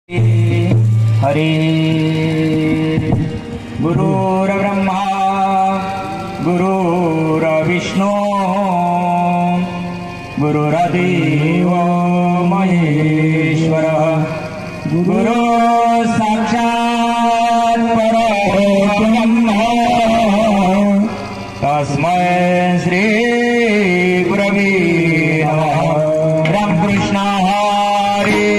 हरे गुरुर्ब्रह्मा गुरुर्विष्णू गुरुर्देव महेश्वर गुरु साक्षात् परब्रह्म तस्मै श्री गुरवे नमः। रामकृष्ण हरी।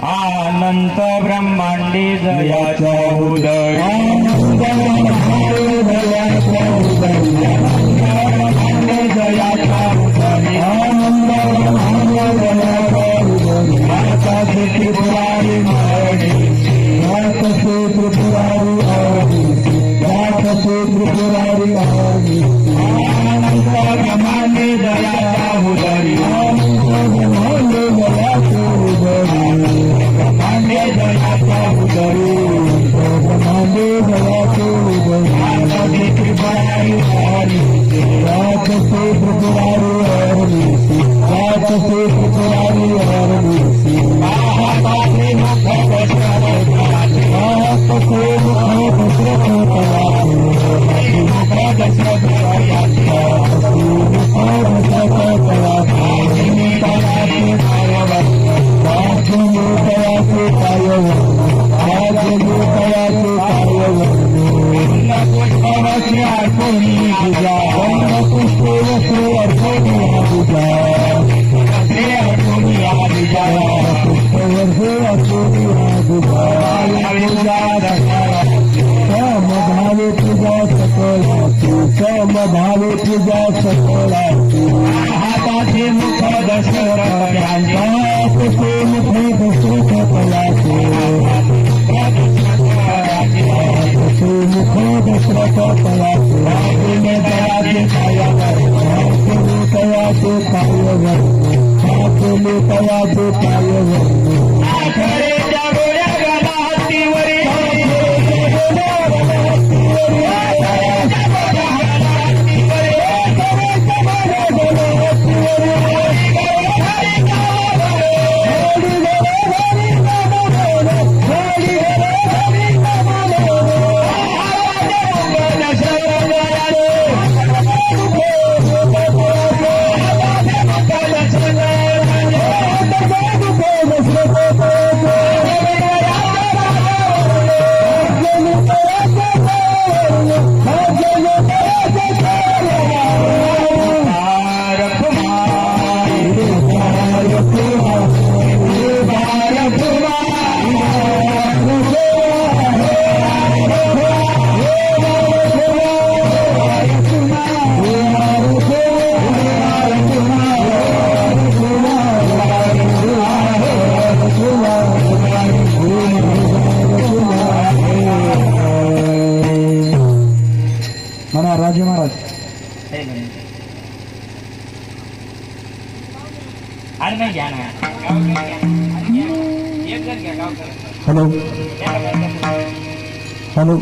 अनंत ब्रह्मांडी जयाचा उदय Thank you. पूजा समभावे पूजा सकळाची समभावे पूजा सकळाची हाताचे मुख दशरथ यांचे हाताचे मुख दशरथ तयाचे हाताचे मुख दशरथ तयाचे हातीने तयाचे पायावर हातीने तयाचे पायावर हातीने तयाचे पायावर आखरेच्या गोड्या गदा हत्तीवरी म्हणा राजे महाराज आणि नाही घ्या ना एक जण घ्या गाव हॅलो हॅलो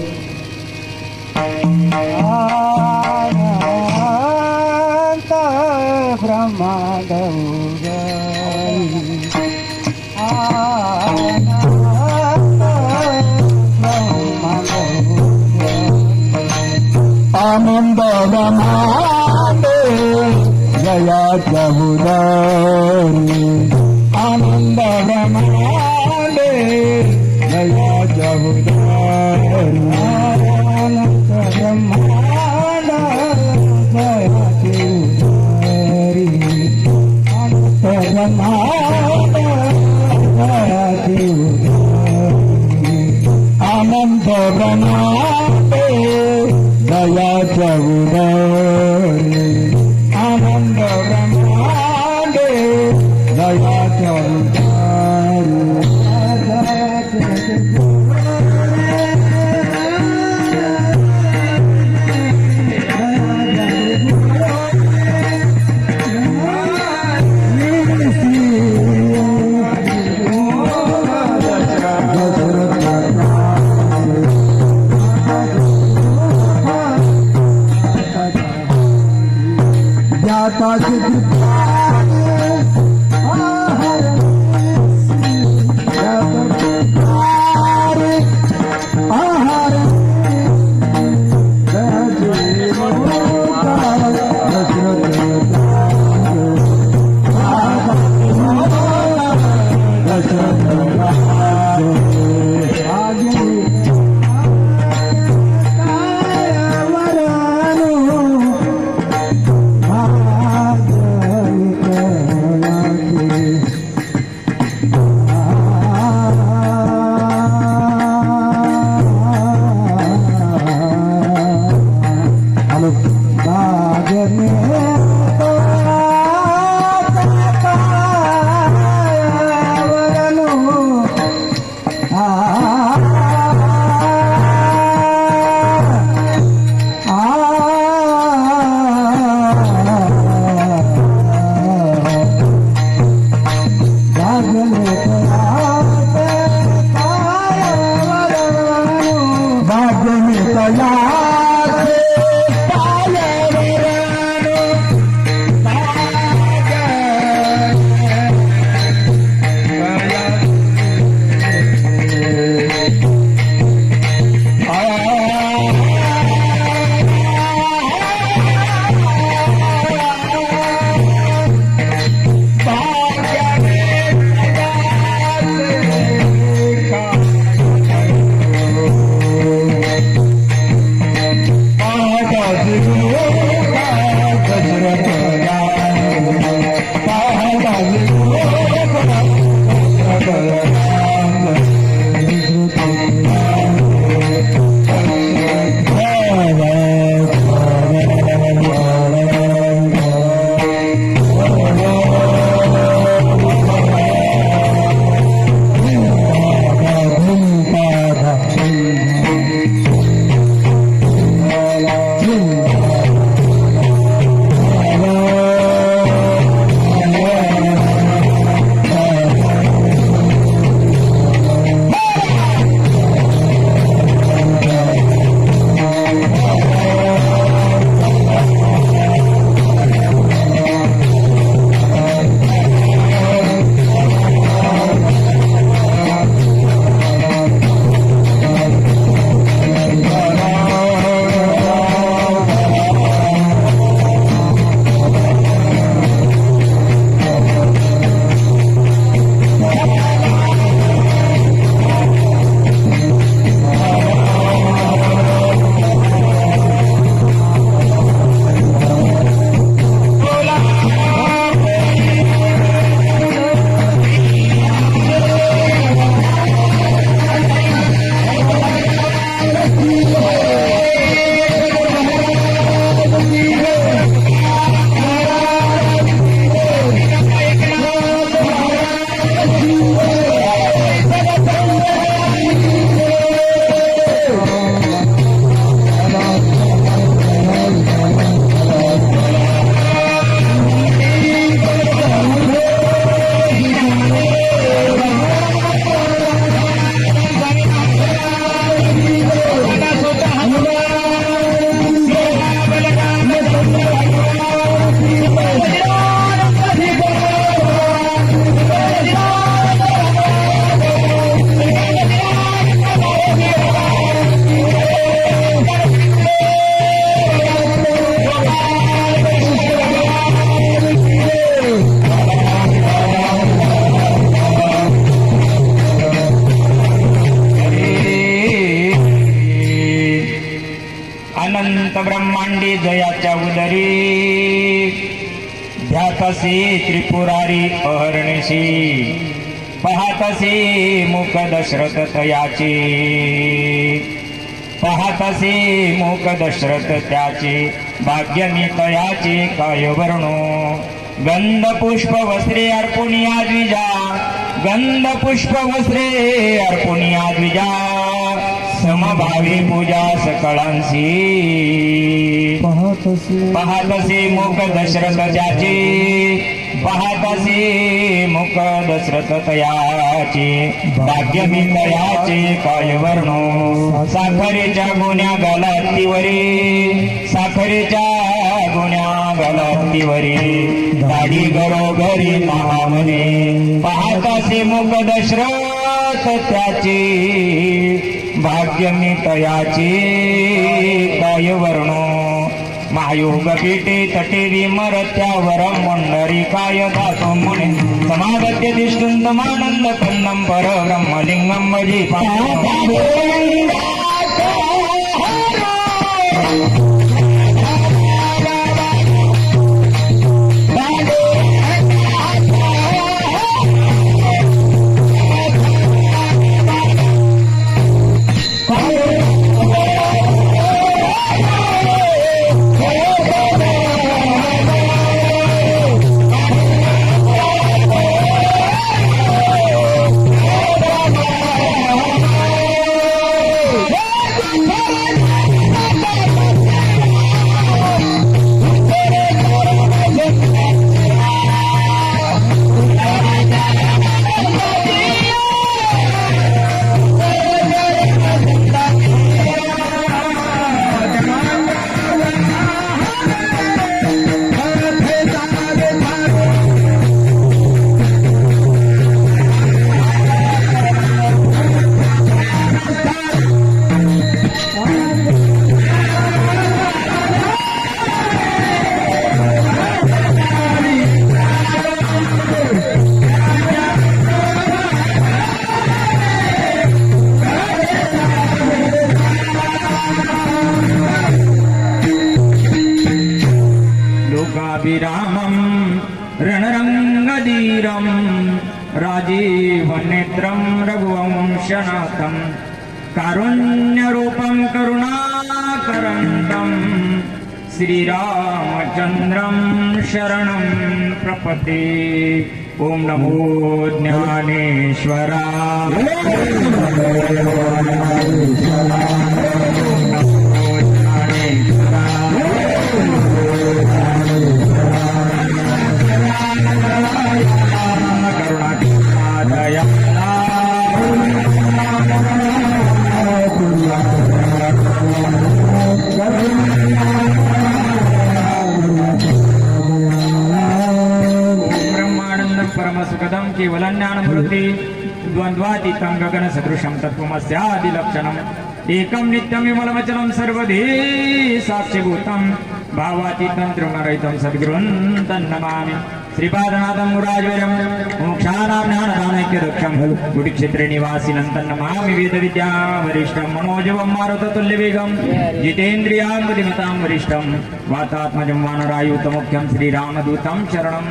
ब्रह्मांड आनंद ब्रह्मांडे जयाच्या उदारी आनंद ब्रह्मांडे जयाच्या उदारी आनंद ब्रह्मांड जयाचे उदारी आनंद ब्रह्मांड जयाचे उदारी आनंद ब्रह्मांडे दयाच्या उदारी आनंद ब्रह्मांडे दयाच्या ब्रह्मांडी जयाच्या उदरी ध्यातसे त्रिपुरारी अहर्निशी पाहतसे मुख दशरथ तयाचे पाहतसे मुख दशरथ त्याचे भाग्य मी तयाचे काय वर्णो गंध पुष्प वस्त्रे अर्पुनिया द्विजा गंध पुष्प वस्त्रे अर्पुनिया द्विजा समभावी पूजा सकळांसी पाहतसे मुख दशरथ त्याचे पाहतसे मुख दशरथ तयाचे भाग्य मी तयाचे काय वर्णो साखरेच्या गुण्या गलातीवरी साखरेच्या गुण्या गलातीवरी दाढी घरोघरी महामने पाहतसे मुख दशरथ त्याचे भाग्य मी तयाचे काय वर्णो महायोग पीठे तटे विमरत्यावर मंडरी काय दातो मुने समागत्य दिष्टुंतमानंद कन्नम परब्रह्मलिंगम भजी लोकाभिरामं रणरंगधीरं राजीवनेत्रं रघुवंशनाथं कारुण्यरूपं करुणाकरन्दं श्रीरामचन्द्रं शरणं प्रपद्ये ॐ नमो ज्ञानेश्वराय परमसुखदं केवलं ज्ञानमूर्ति द्वन्द्वातीतं गगनसदृशं तत्त्वमस्यादिलक्षणम् एकं नित्यं विमलमचलं सर्वधी साक्षिभूतं भावातीतं त्रिगुणरहितं सद्गुरुं तन्नमामि श्रीपादनाथं मुरारिवरं मोक्षानां ज्ञानदानैक्यदक्षं गुडिक्षेत्रे निवासिनं तन्नमामि वेदविद्या वरिष्ठं मनोजवं मारुततुल्यवेगं जितेन्द्रियां बुद्धिमतां वरिष्ठं वातात्मजं वानरायुतमुख्यं श्रीरामदूतं शरणं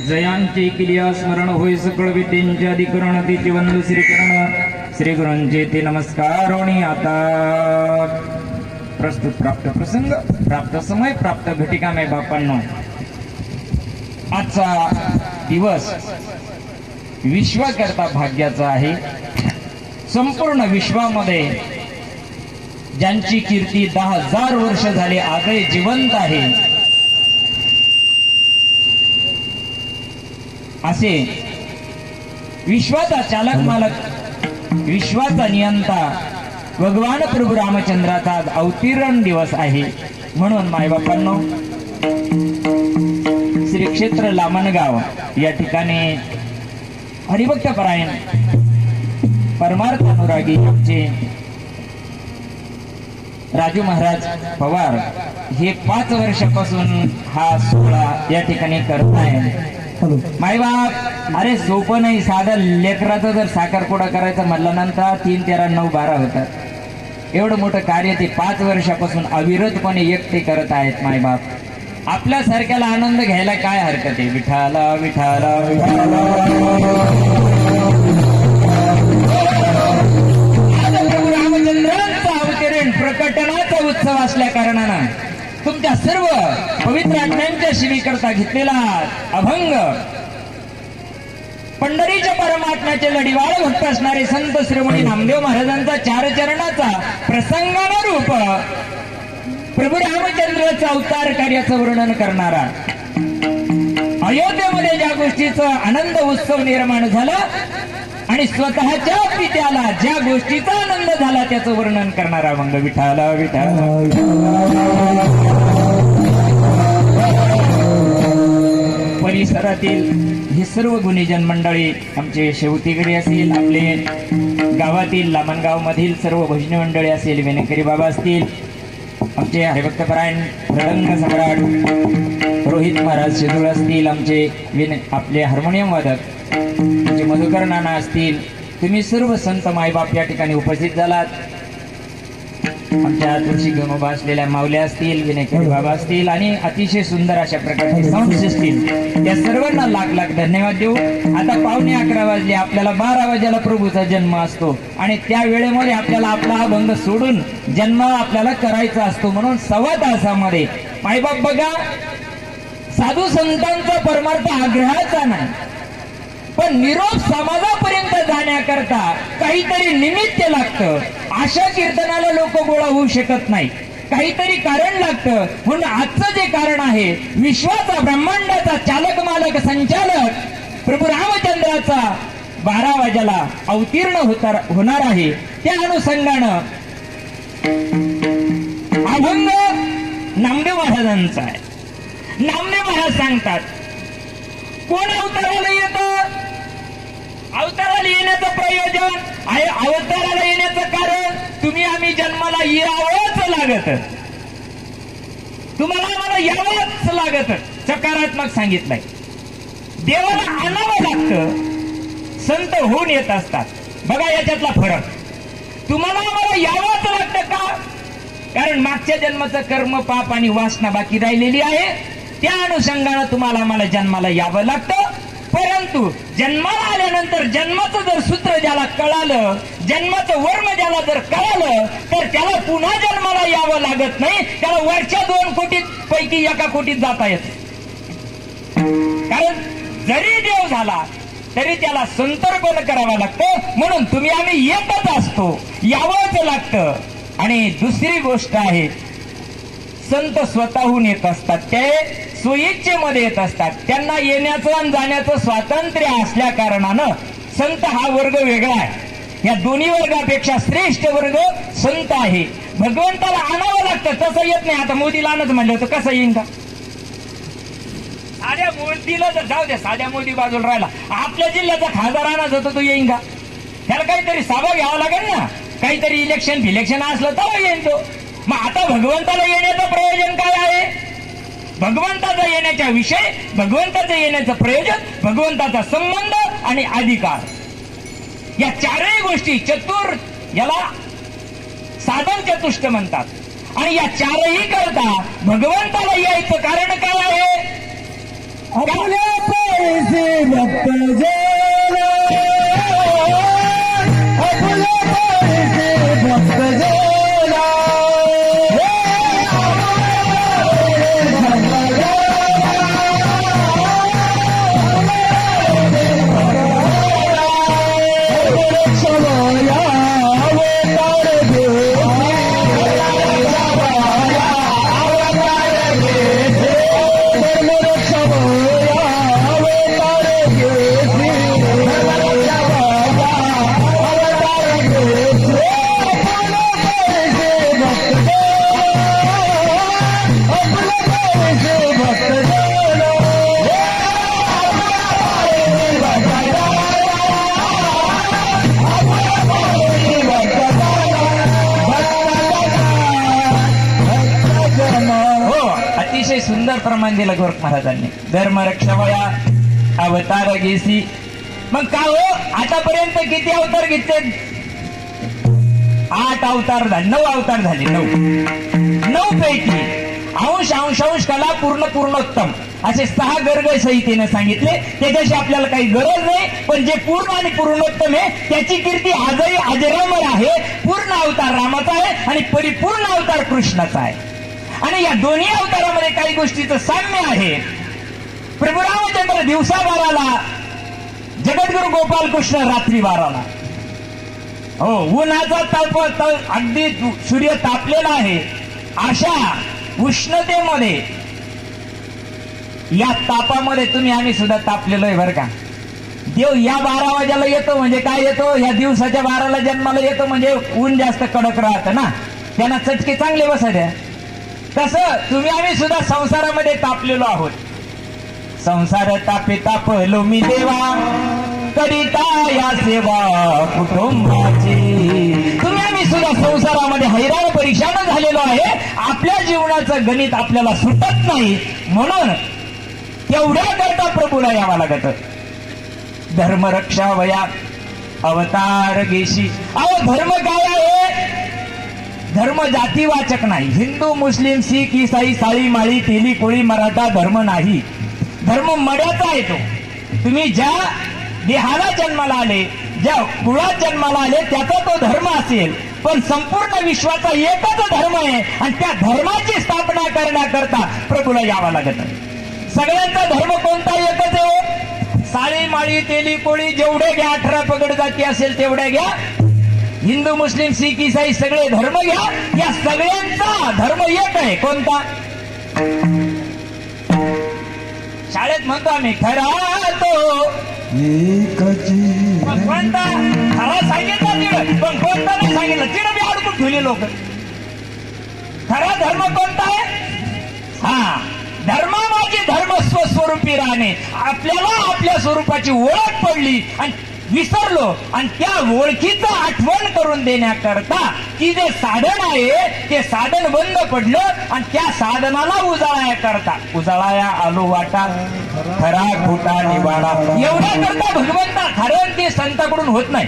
जयांचे किलिया स्मरण होय सकळ विद्येंचे अधिकरण तिचे वंदू श्रीकरण श्री गुरूंचे ते नमस्कार आणि आता प्रस्तुत प्राप्त प्रसंग प्राप्त समय प्राप्त घटिका मे बापांनो आजचा दिवस विश्वाकरता भाग्याचं आहे. संपूर्ण विश्वामध्ये ज्यांची कीर्ती 10,000 वर्ष झाले आजही जिवंत आहे असे विश्वाचा चालक मालक, विश्वाचा नियंता भगवान प्रभू रामचंद्राचा आज अवतीर्ण दिवस आहे. म्हणून मायबापांनो, श्री क्षेत्र लामणगाव या ठिकाणी हरिभक्त परायण परमार्थ अनुरागी आमचे राजू महाराज पवार हे 5 वर्षापासून हा सोहळा या ठिकाणी करताय. मायबाप, अरे सोपं नाही. साधं लेकराचा जर साखरपुडा करायचा म्हटल्यानंतर 3, 13, 9, 12 होतात. एवढं मोठं कार्य ते 5 वर्षापासून अविरतपणे एकटे करत आहेत. मायबाप, आपल्यासारख्याला आनंद घ्यायला काय हरकत आहे. विठाला विठाला विठाला. प्रभू रामचंद्रांचा अवतरण प्रकटनाचा उत्सव असल्या कारणानं तुमच्या सर्व पवित्र आज्ञांच्या सेवेकरता घेतलेला अभंग पंढरीच्या परमात्म्याचे लढीवाळ भक्त असणारे संत श्रीमणी नामदेव महाराजांचा 4 चरणाचा प्रसंगानुरूप प्रभू रामचंद्राचा अवतार कार्याचं वर्णन करणारा, अयोध्येमध्ये ज्या गोष्टीचा आनंद उत्सव निर्माण झाला आणि स्वतःच्या पित्याला ज्या गोष्टीचा आनंद झाला त्याचं वर्णन करणारा अभंग विठाला विठाला. परिसरातील हे सर्व गुणीजन मंडळी, आमचे शेवतीगडे असतील, आपले गावातील लामणगाव मधील सर्व भजनी मंडळी असेल, वेनेकरी बाबा असतील, आमचे हरिभक्तपरायण रडंग सम्राट रोहित महाराज शेजूळ असतील, आमचे आपले हार्मोनियम वादक आमचे मधुकर नाना असतील, तुम्ही सर्व संत मायबाप या ठिकाणी उपस्थित झालात. आमच्या तुळशी घेऊन उभा असलेल्या माऊल्या असतील, विनेकरी बाबा असतील आणि अतिशय सुंदर अशा प्रकारची साऊंड सिस्टीम, या सर्वांना लाख लाख धन्यवाद देऊ. आता 11:15 वाजले. आपल्याला 12 वाजेला प्रभूचा जन्म असतो आणि त्या वेळेमध्ये आपल्याला आपला अभंग सोडून जन्म आपल्याला करायचा असतो. म्हणून 1.25 तासामध्ये मायबाप बघा, साधू संतांचा परमार्थ आग्रहाचा नाही, पण निरोप समाजापर्यंत जाण्याकरता काहीतरी निमित्त लागतं. अशा कीर्तनाला लोक गोळा होऊ शकत नाही, काहीतरी कारण लागतं. म्हणून आजचं जे कारण आहे, विश्वाचा ब्रह्मांडाचा चालक मालक संचालक प्रभू रामचंद्राचा 12 वाजेला अवतीर्ण होणार आहे. त्या अनुषंगानं अभंग नामदेव महाराजांचा आहे. नामदेव महाराज सांगतात, कोण अवताराला येतं? अवताराला येण्याचं प्रयोजन आहे, अवताराला येण्याचं कारण तुम्ही आम्ही जन्माला यावंच लागत, तुम्हाला आम्हाला यावंच लागत. सकारात्मक सांगितलंय. देवाला आणावं लागतं, संत होऊन येत असतात. बघा याच्यातला फरक. तुम्हाला आम्हाला यावंच लागतं का? कारण मागच्या जन्माचं कर्म, पाप आणि वासना बाकी राहिलेली आहे. त्या अनुषंगानं तुम्हाला आम्हाला जन्माला यावं लागतं. परंतु जन्माला आल्यानंतर जन्माचं जर सूत्र ज्याला कळालं, जन्माचं वर्म ज्याला जर कळालं, तर त्याला पुन्हा जन्माला यावं लागत नाही. त्याला वरच्या 2 कोटी पैकी 1 कोटीत जाता येत. कारण जरी देव झाला तरी त्याला संतर्पण करावं लागतं. म्हणून तुम्ही आम्ही येतच असतो, यावंच लागतं. आणि दुसरी गोष्ट आहे, संत स्वतःहून येत असतात, ते स्वइच्छेमध्ये येत असतात. त्यांना येण्याचं आणि जाण्याचं स्वातंत्र्य असल्या कारणानं संत हा वर्ग वेगळा आहे. या दोन्ही वर्गापेक्षा श्रेष्ठ वर्ग संत आहे. भगवंताला आणावं लागतं, तसं येत नाही. आता मोदीला आणत म्हणलं होतं, कसं येईन का? साध्या मोदीला जर जाऊ द्या, साध्या मोदी बाजूला राहिला, आपल्या जिल्ह्याचा खासदार आणत होता, तो येईन का? त्याला काहीतरी साभा घ्यावा लागेल ना, काहीतरी इलेक्शन असलं तर येईन तो. मग आता भगवंताला येण्याचं प्रयोजन काय आहे? भगवंताचा येण्याचा विषय, भगवंताचं येण्याचं प्रयोजन, भगवंताचा संबंध आणि अधिकार, या 4ही गोष्टी चतुर, याला साधन चतुष्ट म्हणतात. आणि या 4ही करता भगवंताला यायचं कारण काय आहे? आपल्या पैसे भक्त जेला, आपल्या पैसे भक्त जेला. अवतार प्रमाण दिलं गोरख महाराजांनी. धर्म रक्षावया अवतार घेसी. मग का हो आतापर्यंत किती अवतार घेतले? 8 अवतार झाले, 9 अवतार झाले. 9 पैकी अंश अंश कला पूर्ण पूर्णोत्तम असे 6 गर्ग संहितेने सांगितले. त्याच्याशी आपल्याला काही गरज नाही, पण जे पूर्ण आणि पूर्णोत्तम आहे त्याची कीर्ती आजही अजरामर आहे. पूर्ण अवतार रामाचा आहे आणि परिपूर्ण अवतार कृष्णाचा आहे. आणि या दोन्ही अवतारामध्ये काही गोष्टीचं साम्य आहे. प्रभू रामचंद्र दिवसा 12ला, जगद्गुरु गोपाल कृष्ण रात्री 12ला. हो, उन्हाचा ताप अगदी सूर्य तापलेला आहे. अशा उष्णतेमध्ये, या तापामध्ये तुम्ही आम्ही सुद्धा तापलेलो आहे बरं का. देव या 12 वाजाला येतो म्हणजे काय येतो? या दिवसाच्या 12ला जन्माला येतो म्हणजे ऊन जास्त कडक राहतं ना, त्यांना चटके चांगले बसा द्या. तसं तुम्ही आम्ही सुद्धा संसारामध्ये तापलेलो आहोत. संसार तापे तापलो मी देवा, करिता या सेवा कुटुंबाची. तुम्ही आम्ही सुद्धा संसारामध्ये हैराण परेशान झालेलो आहे. आपल्या जीवनाचं गणित आपल्याला सुटत नाही, म्हणून तेवढ्या करता प्रभूला यावं लागत. धर्म रक्षा वया अवतार घेशी. अहो धर्म काय आहे? धर्म जातीवाचक नाही. हिंदू, मुस्लिम, शीख, ईसाई, साळी माळी, तेली कोळी, मराठा धर्म नाही. धर्म मड्याचा आहे तो. तुम्ही ज्या देहाला जन्माला आले, ज्या कुळात जन्माला आले त्याचा तो धर्म असेल, पण संपूर्ण विश्वाचा एकच धर्म आहे आणि त्या धर्माची स्थापना करण्याकरता प्रभूला यावं लागत. सगळ्यांचा धर्म कोणता? एकच आहे. साळी माळी तेली कोळी जेवढे घ्या, 18 पगड जाती असेल तेवढ्या घ्या. हिंदू, मुस्लिम, शीख, ईसाई सगळे धर्म घ्या. या सगळ्यांचा धर्म एक आहे. कोणता? शाळेत म्हणतो आम्ही खरा तो कोणता? खरा सांगितलं तिकडं, पण कोणता नाही सांगितलं. तिकडं बी अडकून ठेवले लोक. खरा धर्म कोणता आहे? हा, धर्म माझी धर्म स्वस्वरूपी राहणे. आपल्याला आपल्या स्वरूपाची ओळख पडली आणि विसरलो, आणि त्या ओळखीचं आठवण करून देण्याकरता की जे साधन आहे ते साधन बंद पडलं आणि त्या साधनाला उजाळाया करता उजाळाया आलो वाटा खरा खोटा निवाडा. एवढ्या करता भगवंता खरं ते संताकडून होत नाही.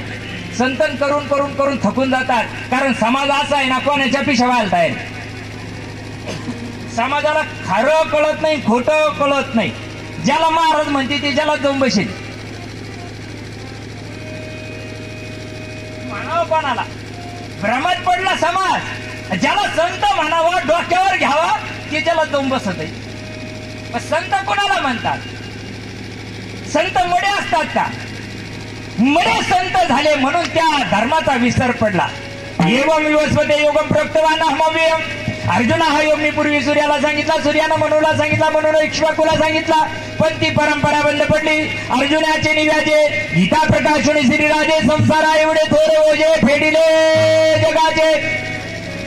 संतन करून करून करून थकून जातात. कारण समाज असा आहे ना, कोणाच्या पिशा व्हायला तयार. समाजाला खरं कळत नाही, खोटं कळत नाही. ज्याला महाराज म्हणते ते ज्याला जाऊन बसेल. म्हणावं कोणाला? भ्रमात पडला समाज. ज्याला संत म्हणावा, डोक्यावर घ्यावा, ते ज्याला जाऊन बसत आहे. संत कोणाला म्हणतात? संत मडे असतात का? मडे संत झाले म्हणून त्या धर्माचा विसर पडला. एवं विवस्वते योगम प्रक्तवान अहमव्ययम. अर्जुना हा योग मी पूर्वी सूर्याला सांगितला, सूर्यानं मनूला सांगितला, म्हणून इक्ष्वाकुला सांगितला. पण ती परंपरा बंद पडली. अर्जुनाचे निव्याजे गीता प्रकाशुनी श्रीराजे संसारा एवढे थोरे ओझे फेडिले जगाचे.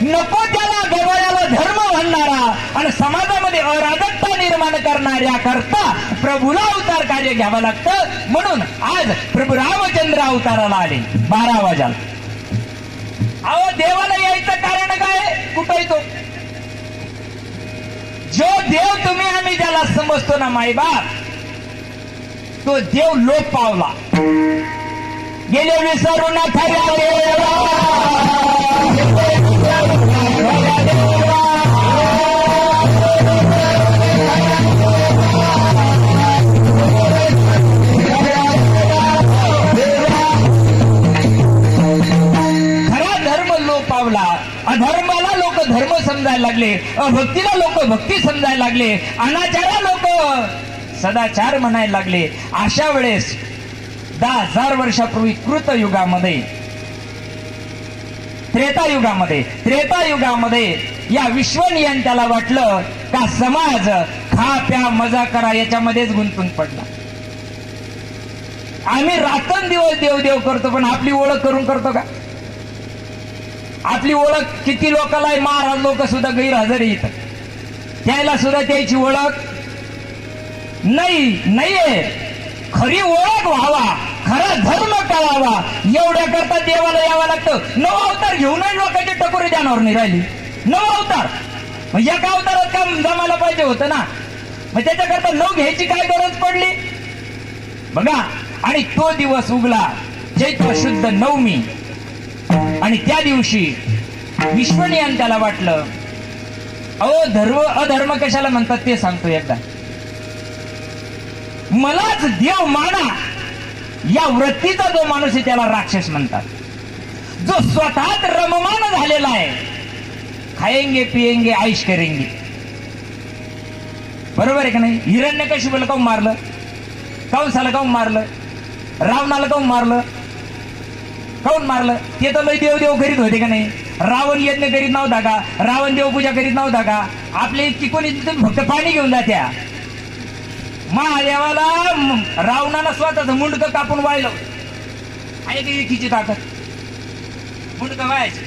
नको त्याला गवळ्याला धर्म म्हणणारा आणि समाजामध्ये अराजकता निर्माण करणाऱ्या करता प्रभूला अवतार कार्य घ्यावं लागतं. म्हणून आज प्रभू रामचंद्र अवताराला आले 12 वाजाला. अहो देवाला यायचं कारण काय? कुठं येतो? जो देव तुम्ही आम्ही ज्याला समजतो ना माईबाप, तो देव लोप पावला. गेले विसरून खऱ्या देवा. खरा धर्म लोप पावला. अधर्माला लोक धर्म समजायला लागले, अभक्तीला लोक भक्ती समजायला लागले, अनाचारा लोक सदाचार म्हणायला लागले. अशा वेळेस 10,000 वर्षापूर्वी कृतयुगामध्ये, त्रेतायुगामध्ये या विश्वनियंत्याला वाटलं का समाज खा प्या मजा करा याच्यामध्येच गुंतून पडला. आम्ही रात्रंदिवस देव देव करतो, पण आपली ओळख करून करतो का? आपली ओळख किती लोकांना आहे? महाराज लोक सुद्धा गैरहजर येतात, त्याला सुद्धा त्याची ओळख नाहीये. खरी ओळख व्हावा, खरा धर्म कळावा, एवढ्या करता देवाला यावं लागतं. 9 अवतार घेऊनही लोकांची टकोरी ध्यानावर नाही राहिली. 9 अवतार, एका अवतारात काम जमायला पाहिजे होतं ना. मग त्याच्याकरता 9 घ्यायची काय गरज पडली बघा. आणि तो दिवस उगला चैत्र शुद्ध 9मी आणि त्या दिवशी विश्वनियन त्याला वाटलं अहो अधर्म कशाला म्हणतात ते सांगतो एकदा. मलाच देव माना या वृत्तीचा जो माणूस आहे त्याला राक्षस म्हणतात. जो स्वतःच रममान झालेला आहे, खाएंगे पिएंगे आईश करेंगे, बरोबर आहे का नाही. हिरण्यकशिपूला काऊन मारलं, कंसाला काऊन मारलं, रावणाला काऊन मारलं, काऊन मारलं. ते तर लय देव देव करीत होते का नाही. रावण यज्ञ करीत नव्हता का, रावण देवपूजा करीत नव्हता का. आपले इतकी कोणी फक्त पाणी घेऊन जात्या. महादेवाला रावणाला स्वतःच मुंडकं कापून वाळलं आहे की एकीची ताकद, मुंडकं वायाची.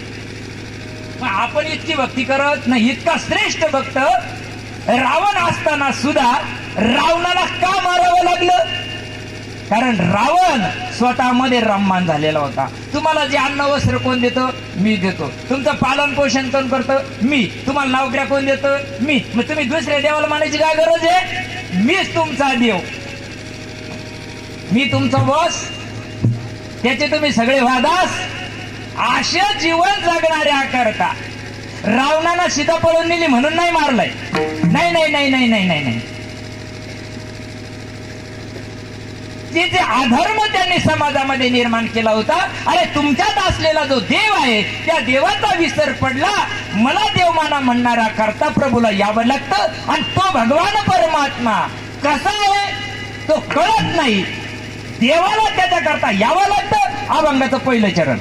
मग आपण इतकी भक्ती करत नाही. इतका श्रेष्ठ भक्त रावण असताना सुद्धा रावणाला का मारावं लागलं. कारण रावण स्वतःमध्ये रममान झालेला होता. तुम्हाला जे अन्न वस्त्र कोण देतं, मी देतो. तुमचं पालन पोषण कोण करतं, मी. तुम्हाला नोकऱ्या कोण देतं, मी. मग तुम्ही दुसऱ्या देवाला मानायची काय गरज आहे. मीच तुमचा देव, मी तुमचा बॉस, त्याचे तुम्ही सगळे वादास. अशा जीवन जगणाऱ्या करता रावणाला सीता पळून नेली म्हणून नाही मारलंय. नाही नाही नाही नाही नाही नाही नाही. ते जे अधर्म त्यांनी समाजामध्ये निर्माण केला होता. अरे तुमच्यात असलेला जो देव आहे त्या देवाचा विसर पडला. मला देव माना म्हणणारा करता प्रभूला यावं लागतं. आणि तो भगवान परमात्मा कसा आहे तो कळत नाही. देवाला त्याच्या करता यावं लागतं. अभंगाचं पहिलं चरण.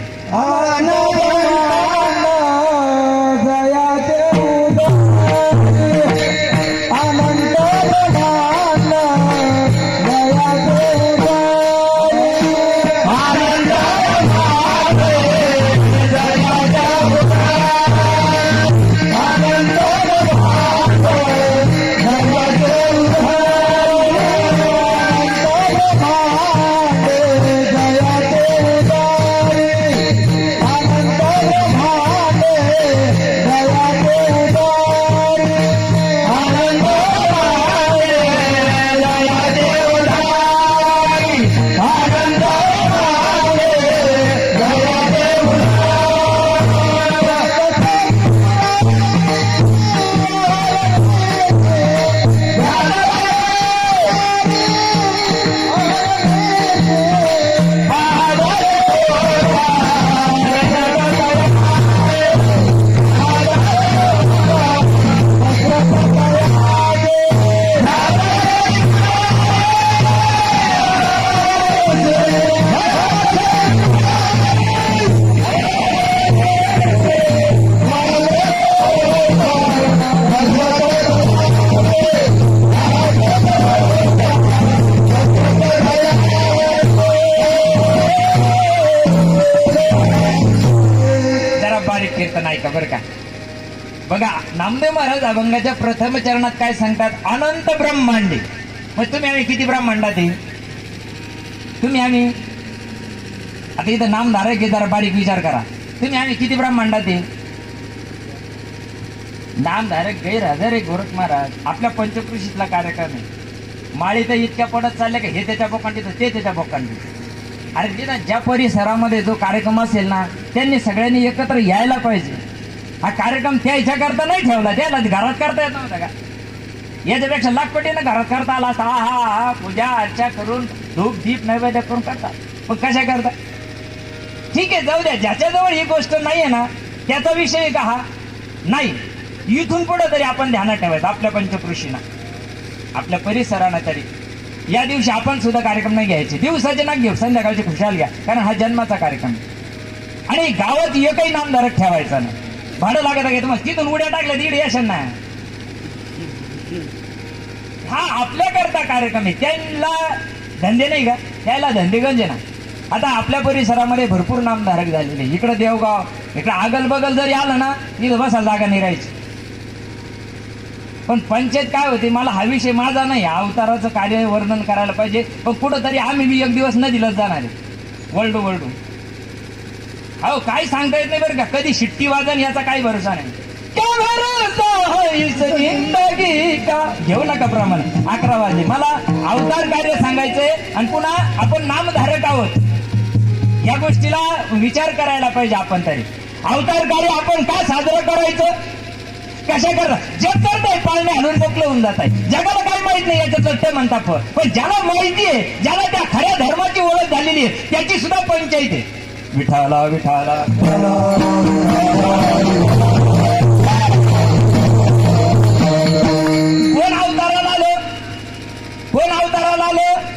कीर्तन ऐका बरं का. बघा नामदेव महाराज अभंगाच्या प्रथम चरणात काय सांगतात. अनंत ब्रह्मांडे. मग तुम्ही आम्ही किती ब्रह्मांडात आहे. तुम्ही आम्ही आता इथं नामधारक आहे, जरा बारीक विचार करा. तुम्ही आम्ही किती ब्रह्मांडात आहे. नामधारक गैरहजर आहे गोरख महाराज. आपल्या पंचकृषीतला कार्यक्रम आहे. माळी तर इतक्या पडत चालल्या का हे त्याच्या बोकांडी ते त्याच्या बोकांडी. अरे ते ना ज्या परिसरामध्ये जो कार्यक्रम असेल ना त्यांनी सगळ्यांनी एकत्र यायला पाहिजे. हा कार्यक्रम त्या ह्याच्याकरता नाही ठेवला, त्याला घरात करता येत नव्हता का. याच्यापेक्षा लाखपटीनं घरात करता आला असता. हा पूजा अर्चा करून धूप दीप नैवेद्य करून करतात. पण कशा करता. ठीक आहे जाऊ द्या. ज्याच्याजवळ ही गोष्ट नाही आहे ना त्याचा विषय का हा नाही. इथून पुढे तरी आपण ध्यानात ठेवायचं आपल्या पंचकृषीना, आपल्या परिसरानं तरी. या दिवशी आपण सुद्धा कार्यक्रम नाही घ्यायचे. दिवसाचे ना घेऊ, संध्याकाळचे खुशाल घ्या. कारण हा जन्माचा कार्यक्रम. आणि गावात एकही नामधारक ठेवायचा नाही. भाडं लागत आहे तुम्हाला. तिथून उड्या टाकल्या दीड यशन ना. हा आपल्याकरता कार्यक्रम आहे. त्यांना धंदे नाही का, त्याला धंदे गंज ना. आता आपल्या परिसरामध्ये भरपूर नामधारक झालेले. इकडे देवगाव, इकडे आगल बगल जरी आलं ना इथं बसायला जागा नाही राहायची. पण पंचायत काय होते, मला हा विषय माझा नाही. अवताराचं कार्य वर्णन करायला पाहिजे. पण कुठंतरी आम्ही बी एक दिवस नदीलाच जाणार आहे. वळडू हो काय सांगता येत नाही बरं का. कधी शिट्टी वाजन याचा काही भरोसा नाही. क्या भरोसा है इस जिंदगी का. घेऊ नका प्रमाण. 11 वाजले. मला अवतार कार्य सांगायचंय आणि पुन्हा आपण नामधारक आहोत या गोष्टीला विचार करायला पाहिजे. आपण तरी अवतार कार्य आपण का साजरं करायचं, कशा करा. जग करताय पाळणे हलून मोकळं होऊन जात आहे. जगाला काय माहित नाही याचं सत्य म्हणता. पण ज्याला माहिती आहे, ज्याला त्या खऱ्या धर्माची ओळख झालेली आहे, त्याची सुद्धा पंचायत आहे. विठाला विठाला कोण अवताराला आलं, कोण अवताराला आलं.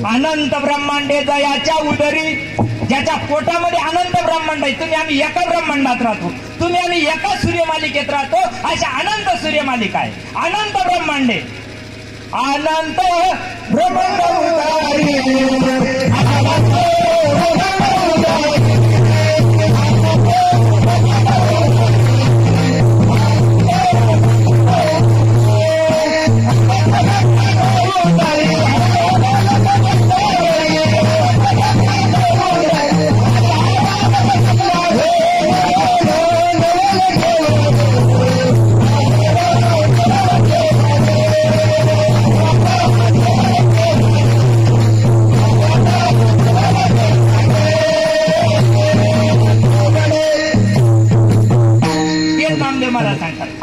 अनंत ब्रह्मांडे जयाच्या उदरी, ज्याच्या पोटामध्ये अनंत ब्रह्मांड आहे. तुम्ही आम्ही एका ब्रह्मांडात राहतो, तुम्ही आम्ही एका सूर्यमालिकेत राहतो. अशा अनंत सूर्यमालिका आहे, अनंत ब्रह्मांडे. अनंत ब्रह्मांड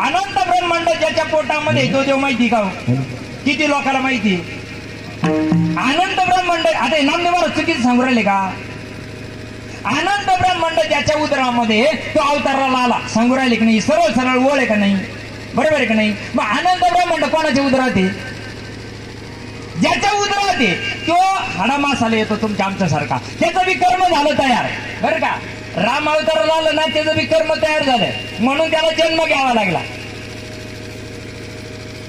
अनंत ब्रह्मांड ज्याच्या पोटामध्ये तो देव माहिती का हो? किती लोकांना माहिती. अनंत ब्रह्मांड. आता नामदेव महाराज चुकीचं सांगू राहिले का. अनंत ब्रह्मांड ज्याच्या उदरामध्ये तो अवताराला आला सांगू राहिले की नाही. सरळ सरळ ओळ आहे का नाही, बरोबर आहे का नाही. मग अनंत ब्रह्मांड कोणाच्या उदरात आहे, ज्याच्या उदरात आहे तो हाडा मासाला येतो तुमच्या आमच्यासारखा. त्याचं बी कर्म झालं तयार, बरं का. राम अवताराला आलं ना, त्याचं बी कर्म तयार झालं म्हणून त्याला जन्म घ्यावा लागला.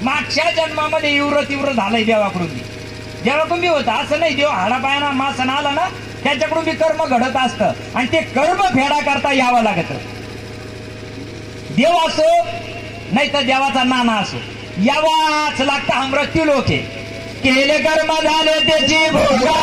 मागच्या जन्मामध्ये तीव्र झालंय देवाकडून बी. देवाकडून बी होतं असं नाही. देव हाडापायाना मासाना आला ना, त्याच्याकडून बी कर्म घडत असतं आणि ते कर्म फेडा करता यावं लागत. देव असो नाही तर देवाचा नाना असो, यावाच लागतं. हा मृत्यू लोक आहे. केले कर्म झाले त्याची भोगा.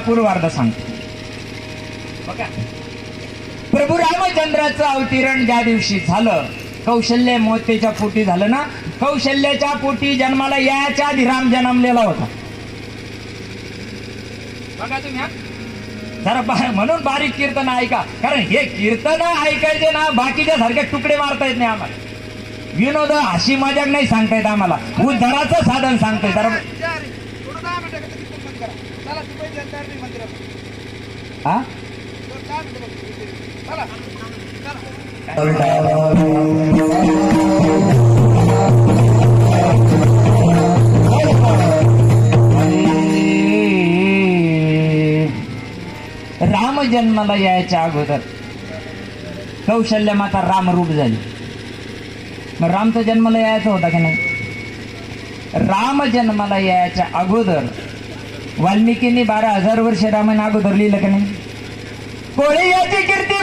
पूर्वार्ध सांगतो बघा. प्रभू रामचंद्राचं अवतरण ज्या दिवशी झालं, कौशल्य मोतेच्या पोटी झालं ना. कौशल्याच्या पोटी जन्माला याच्या आधी राम जन्मलेला होता. बघा तुम्ही जरा म्हणून बारीक कीर्तन ऐका, कारण हे कीर्तन ऐकायचे ना बाकीच्या सारखे तुकडे मारता येत नाही आम्हाला. विनोद हाशी मजाक नाही सांगता येत आम्हाला. उद्धाराचं साधन सांगतोय. जरा हा राम जन्माला यायच्या अगोदर कौशल्य माता रामरूप झाली. मग रामचा जन्माला यायचा होता की नाही. राम जन्माला यायच्या अगोदर वाल्मिकींनी 12,000 वर्ष रामायण अगोदर लिहिलं की नाही. कोळी याची कीर्ती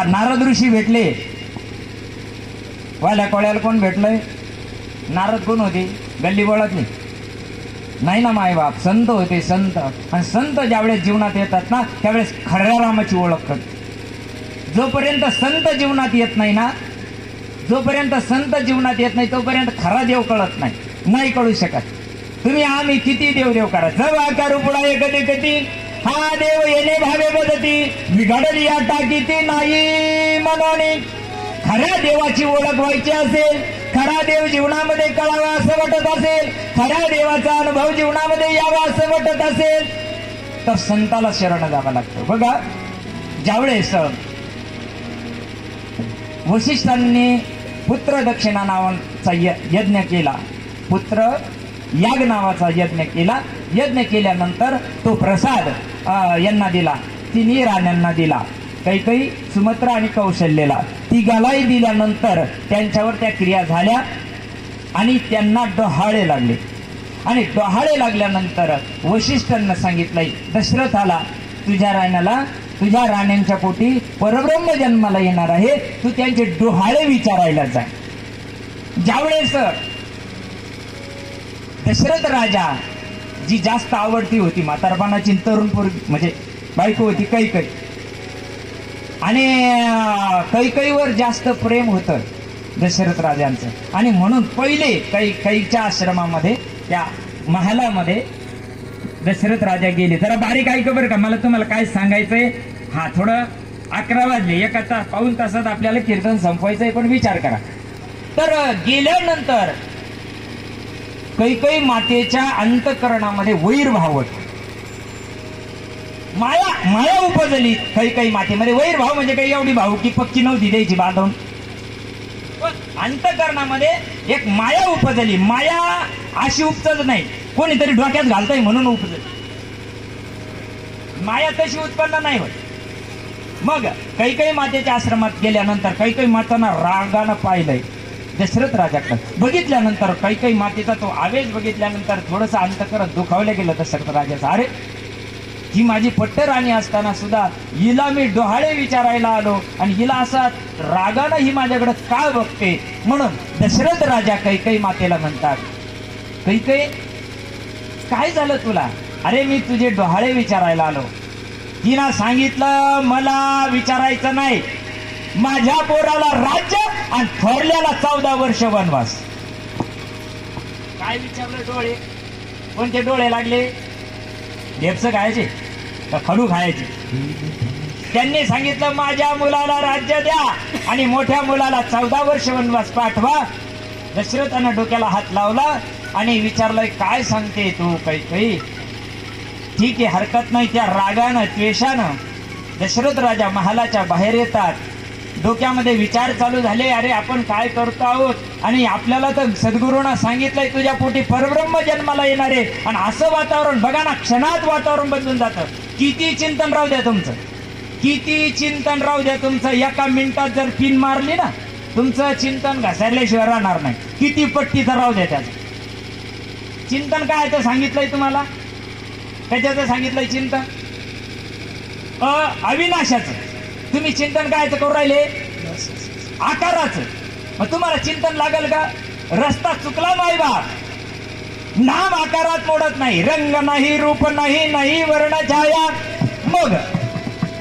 नारद ऋषी भेटले. वाल्या कोळ्याला कोण भेटलंय. नारद कोण होते, गल्ली बोळातली. नाही ना मायबाप, संत होते संत. आणि संत ज्यावेळेस जीवनात येतात ना त्यावेळेस खऱ्या रामाची ओळख करतात. जोपर्यंत संत जीवनात येत नाही ना, जोपर्यंत संत जीवनात येत नाही तोपर्यंत खरा देव कळत नाही, नाही कळू शकत. तुम्ही आम्ही किती देव करा, जब आकार पुढा कधी कधी हा देव येणे भावे बदती, बिघडली या टाकीती नाही मनोनी. खऱ्या देवाची ओळख व्हायची असेल, खरा देव जीवनामध्ये कळावा असं वाटत असेल, खऱ्या देवाचा अनुभव जीवनामध्ये यावा असं वाटत असेल तर संताला शरण जावं लागतं. बघा, ज्यावेळेस वशिष्ठांनी पुत्र दक्षिणा नावाचा यज्ञ केला, पुत्र याग नावाचा यज्ञ केला. यज्ञ केल्यानंतर तो प्रसाद यांना दिला, तिन्ही राण्यांना दिला, काही सुमित्रा आणि कौशल्याला. तिघालाही दिल्यानंतर त्यांच्यावर त्या क्रिया झाल्या आणि त्यांना डोहाळे लागले. आणि डोहाळे लागल्यानंतर वशिष्ठांना सांगितलंय दशरथाला, तुझ्या राण्यांच्या पोटी परब्रह्म जन्माला येणार आहे, तू त्यांचे डोहाळे विचारायला जा. ज्यावेळेस दशरथ राजा जी जास्त आवडती होती म्हातारपणाची तरुण म्हणजे बायको होती कैकई, आणि कैकईवर जास्त प्रेम होतं दशरथ राजांचं. आणि म्हणून पहिले कैकईच्या आश्रमामध्ये त्या महालामध्ये दशरथ राजा गेले. जरा बारीक ऐक बरं का, मला तुम्हाला काय सांगायचंय. हा, थोडं 11 वाजले, एका पाऊण तासात आपल्याला कीर्तन संपवायचंय, पण विचार करा. तर गेल्यानंतर कैकई मातेच्या अंतःकरणामध्ये वैरभाव, माया उपजली. कैकई मातेमध्ये वैरभाव म्हणजे काही एवढी भाऊ की पक्की नव्हती द्यायची बांधून, अंतःकरणामध्ये एक माया उपजली. माया अशी उपजत नाही, कोणीतरी डोक्यात घालतंय म्हणून उपजली. माया तशी उत्पन्न नाही होत. मग कैकई मातेच्या आश्रमात गेल्यानंतर कैकई मातांना रागानं पाहिलंय दशरथ राजाकडे. बघितल्यानंतर कैकई मातेचा तो आवेश बघितल्यानंतर थोडंसं अंतःकरण दुखावलं गेलं दशरथ राजाचं. अरे, ही माझी पट्टराणी असताना सुद्धा हिला मी डोहाळे विचारायला आलो आणि हिला असा रागानं ही माझ्याकडे का बघते. म्हणून दशरथ राजा कैकई मातेला म्हणतात, कैकई काय झालं तुला? अरे, मी तुझे डोहाळे विचारायला आलो. तिनं सांगितलं मला विचारायचं नाही, माझ्या पोराला राज्य आणि थोरल्याला 14 वर्ष वनवास. काय विचारलं? डोळे कोणते डोळे लागले? ढेपसं खायचे का खडू खायचे? त्यांनी सांगितलं माझ्या मुलाला राज्य द्या आणि मोठ्या मुलाला 14 वर्ष वनवास पाठवा. दशरथानं डोक्याला हात लावला आणि विचारलंय, काय सांगते तू कैकई? ठीक आहे, हरकत नाही. त्या रागानं द्वेषानं दशरथ राजा महालाच्या बाहेर येतात. डोक्यामध्ये विचार चालू झाले, अरे आपण काय करतो आहोत, आणि आपल्याला तर सद्गुरूंना सांगितलंय तुझ्या पोटी परब्रह्म जन्माला येणारे, आणि असं वातावरण बघा ना, क्षणात वातावरण बदलून जातं. किती चिंतन राहू द्या तुमचं, किती चिंतन राहू द्या तुमचं, एका मिनिटात जर पिन मारली ना तुमचं चिंतन घसरल्याशिवाय राहणार नाही. किती पट्टीचं राहू द्या त्याचं चिंतन. काय तर सांगितलंय तुम्हाला, त्याच्याचं सांगितलंय चिंतन अविनाशाचं. तुम्ही चिंतन कायचं करू राहिले? आकाराचं. मग तुम्हाला चिंतन लागल का? रस्ता चुकला नाही बा, नाम आकारात मोडत नाही, रंग नाही, रूप नाही, नाही वर्ण छाया. मग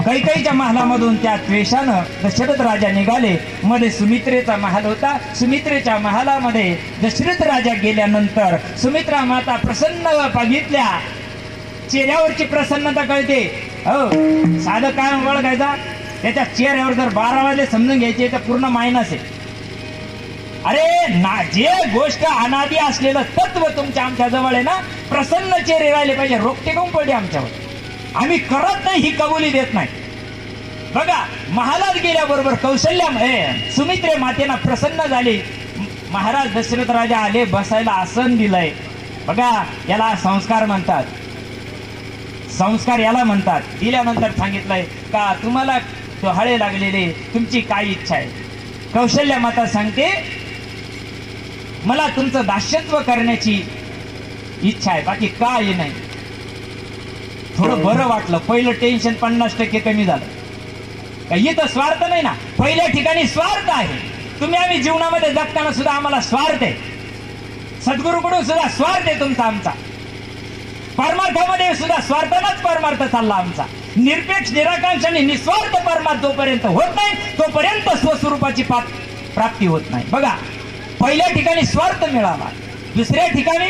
कैकईच्या महालामधून त्या द्वेषानं दशरथ राजा निघाले. मध्ये सुमित्रेचा महाल होता. सुमित्रेच्या महालामध्ये दशरथ राजा गेल्यानंतर सुमित्रा माता प्रसन्न बघितल्या, चेहऱ्यावरची प्रसन्नता कळते. हो, साधं काय ओळखायचा, त्याच्या चेहऱ्यावर जर 12 वाजले समजून घ्यायचे तर पूर्ण मायनस आहे. अरे ना, जे गोष्ट अनादी असलेलं तत्व तुमच्या आमच्या जवळ आहे ना, प्रसन्न चेहरे राहिले पाहिजे. रोखते काऊन पडले आमच्यावर? आम्ही करत नाही ही कबुली देत नाही. बघा, महालात गेल्याबरोबर कौशल्या सुमित्रे मातेना प्रसन्न झाली. महाराज दशरथ राजा आले, बसायला आसन दिलंय. बघा, याला संस्कार म्हणतात, संस्कार याला म्हणतात. दिल्यानंतर सांगितलंय का तुम्हाला डोहाळे लागलेले, तुमची काय इच्छा आहे? कौशल्या माता सांगते, मला तुमचं दास्यत्व करण्याची इच्छा आहे, बाकी काय नाही. थोडं बरं वाटलं, पहिलं टेन्शन 50% कमी झालं. काही तर स्वार्थ नाही ना, पहिल्या ठिकाणी स्वार्थ आहे. तुम्ही आम्ही जीवनामध्ये जगताना सुद्धा आम्हाला स्वार्थ आहे, सद्गुरूकडून सुद्धा स्वार्थ आहे तुमचा आमचा. परमार्थामध्ये सुद्धा स्वार्थालाच परमार्थ चालला आमचा. निरपेक्ष निराकांक्ष आणि निस्वार्थ परमार्थ जोपर्यंत होत नाही तोपर्यंत स्वस्वरूपाची प्राप्ती होत नाही. बघा, पहिल्या ठिकाणी स्वार्थ मिळाला, दुसऱ्या ठिकाणी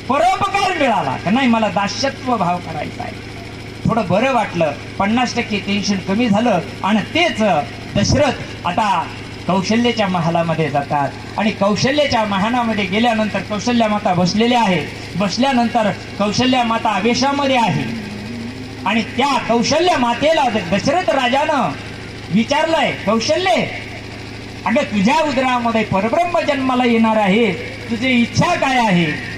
परोपकार मिळाला का नाही, मला दास्यत्व भाव करायचा आहे. थोडं बरं वाटलं, 50% टेन्शन कमी झालं. आणि तेच दशरथ आता कौशल्याच्या महालामध्ये जातात आणि कौशल्याच्या महालामध्ये गेल्यानंतर कौशल्या माता बसलेल्या आहे. बसल्यानंतर कौशल्या माता आवेशामध्ये आहे आणि त्या कौशल्या मातेला दशरथ राजानं विचारलंय, कौशल्ये, अगं तुझ्या उदरामध्ये परब्रह्म जन्माला येणार आहे, तुझी इच्छा काय आहे?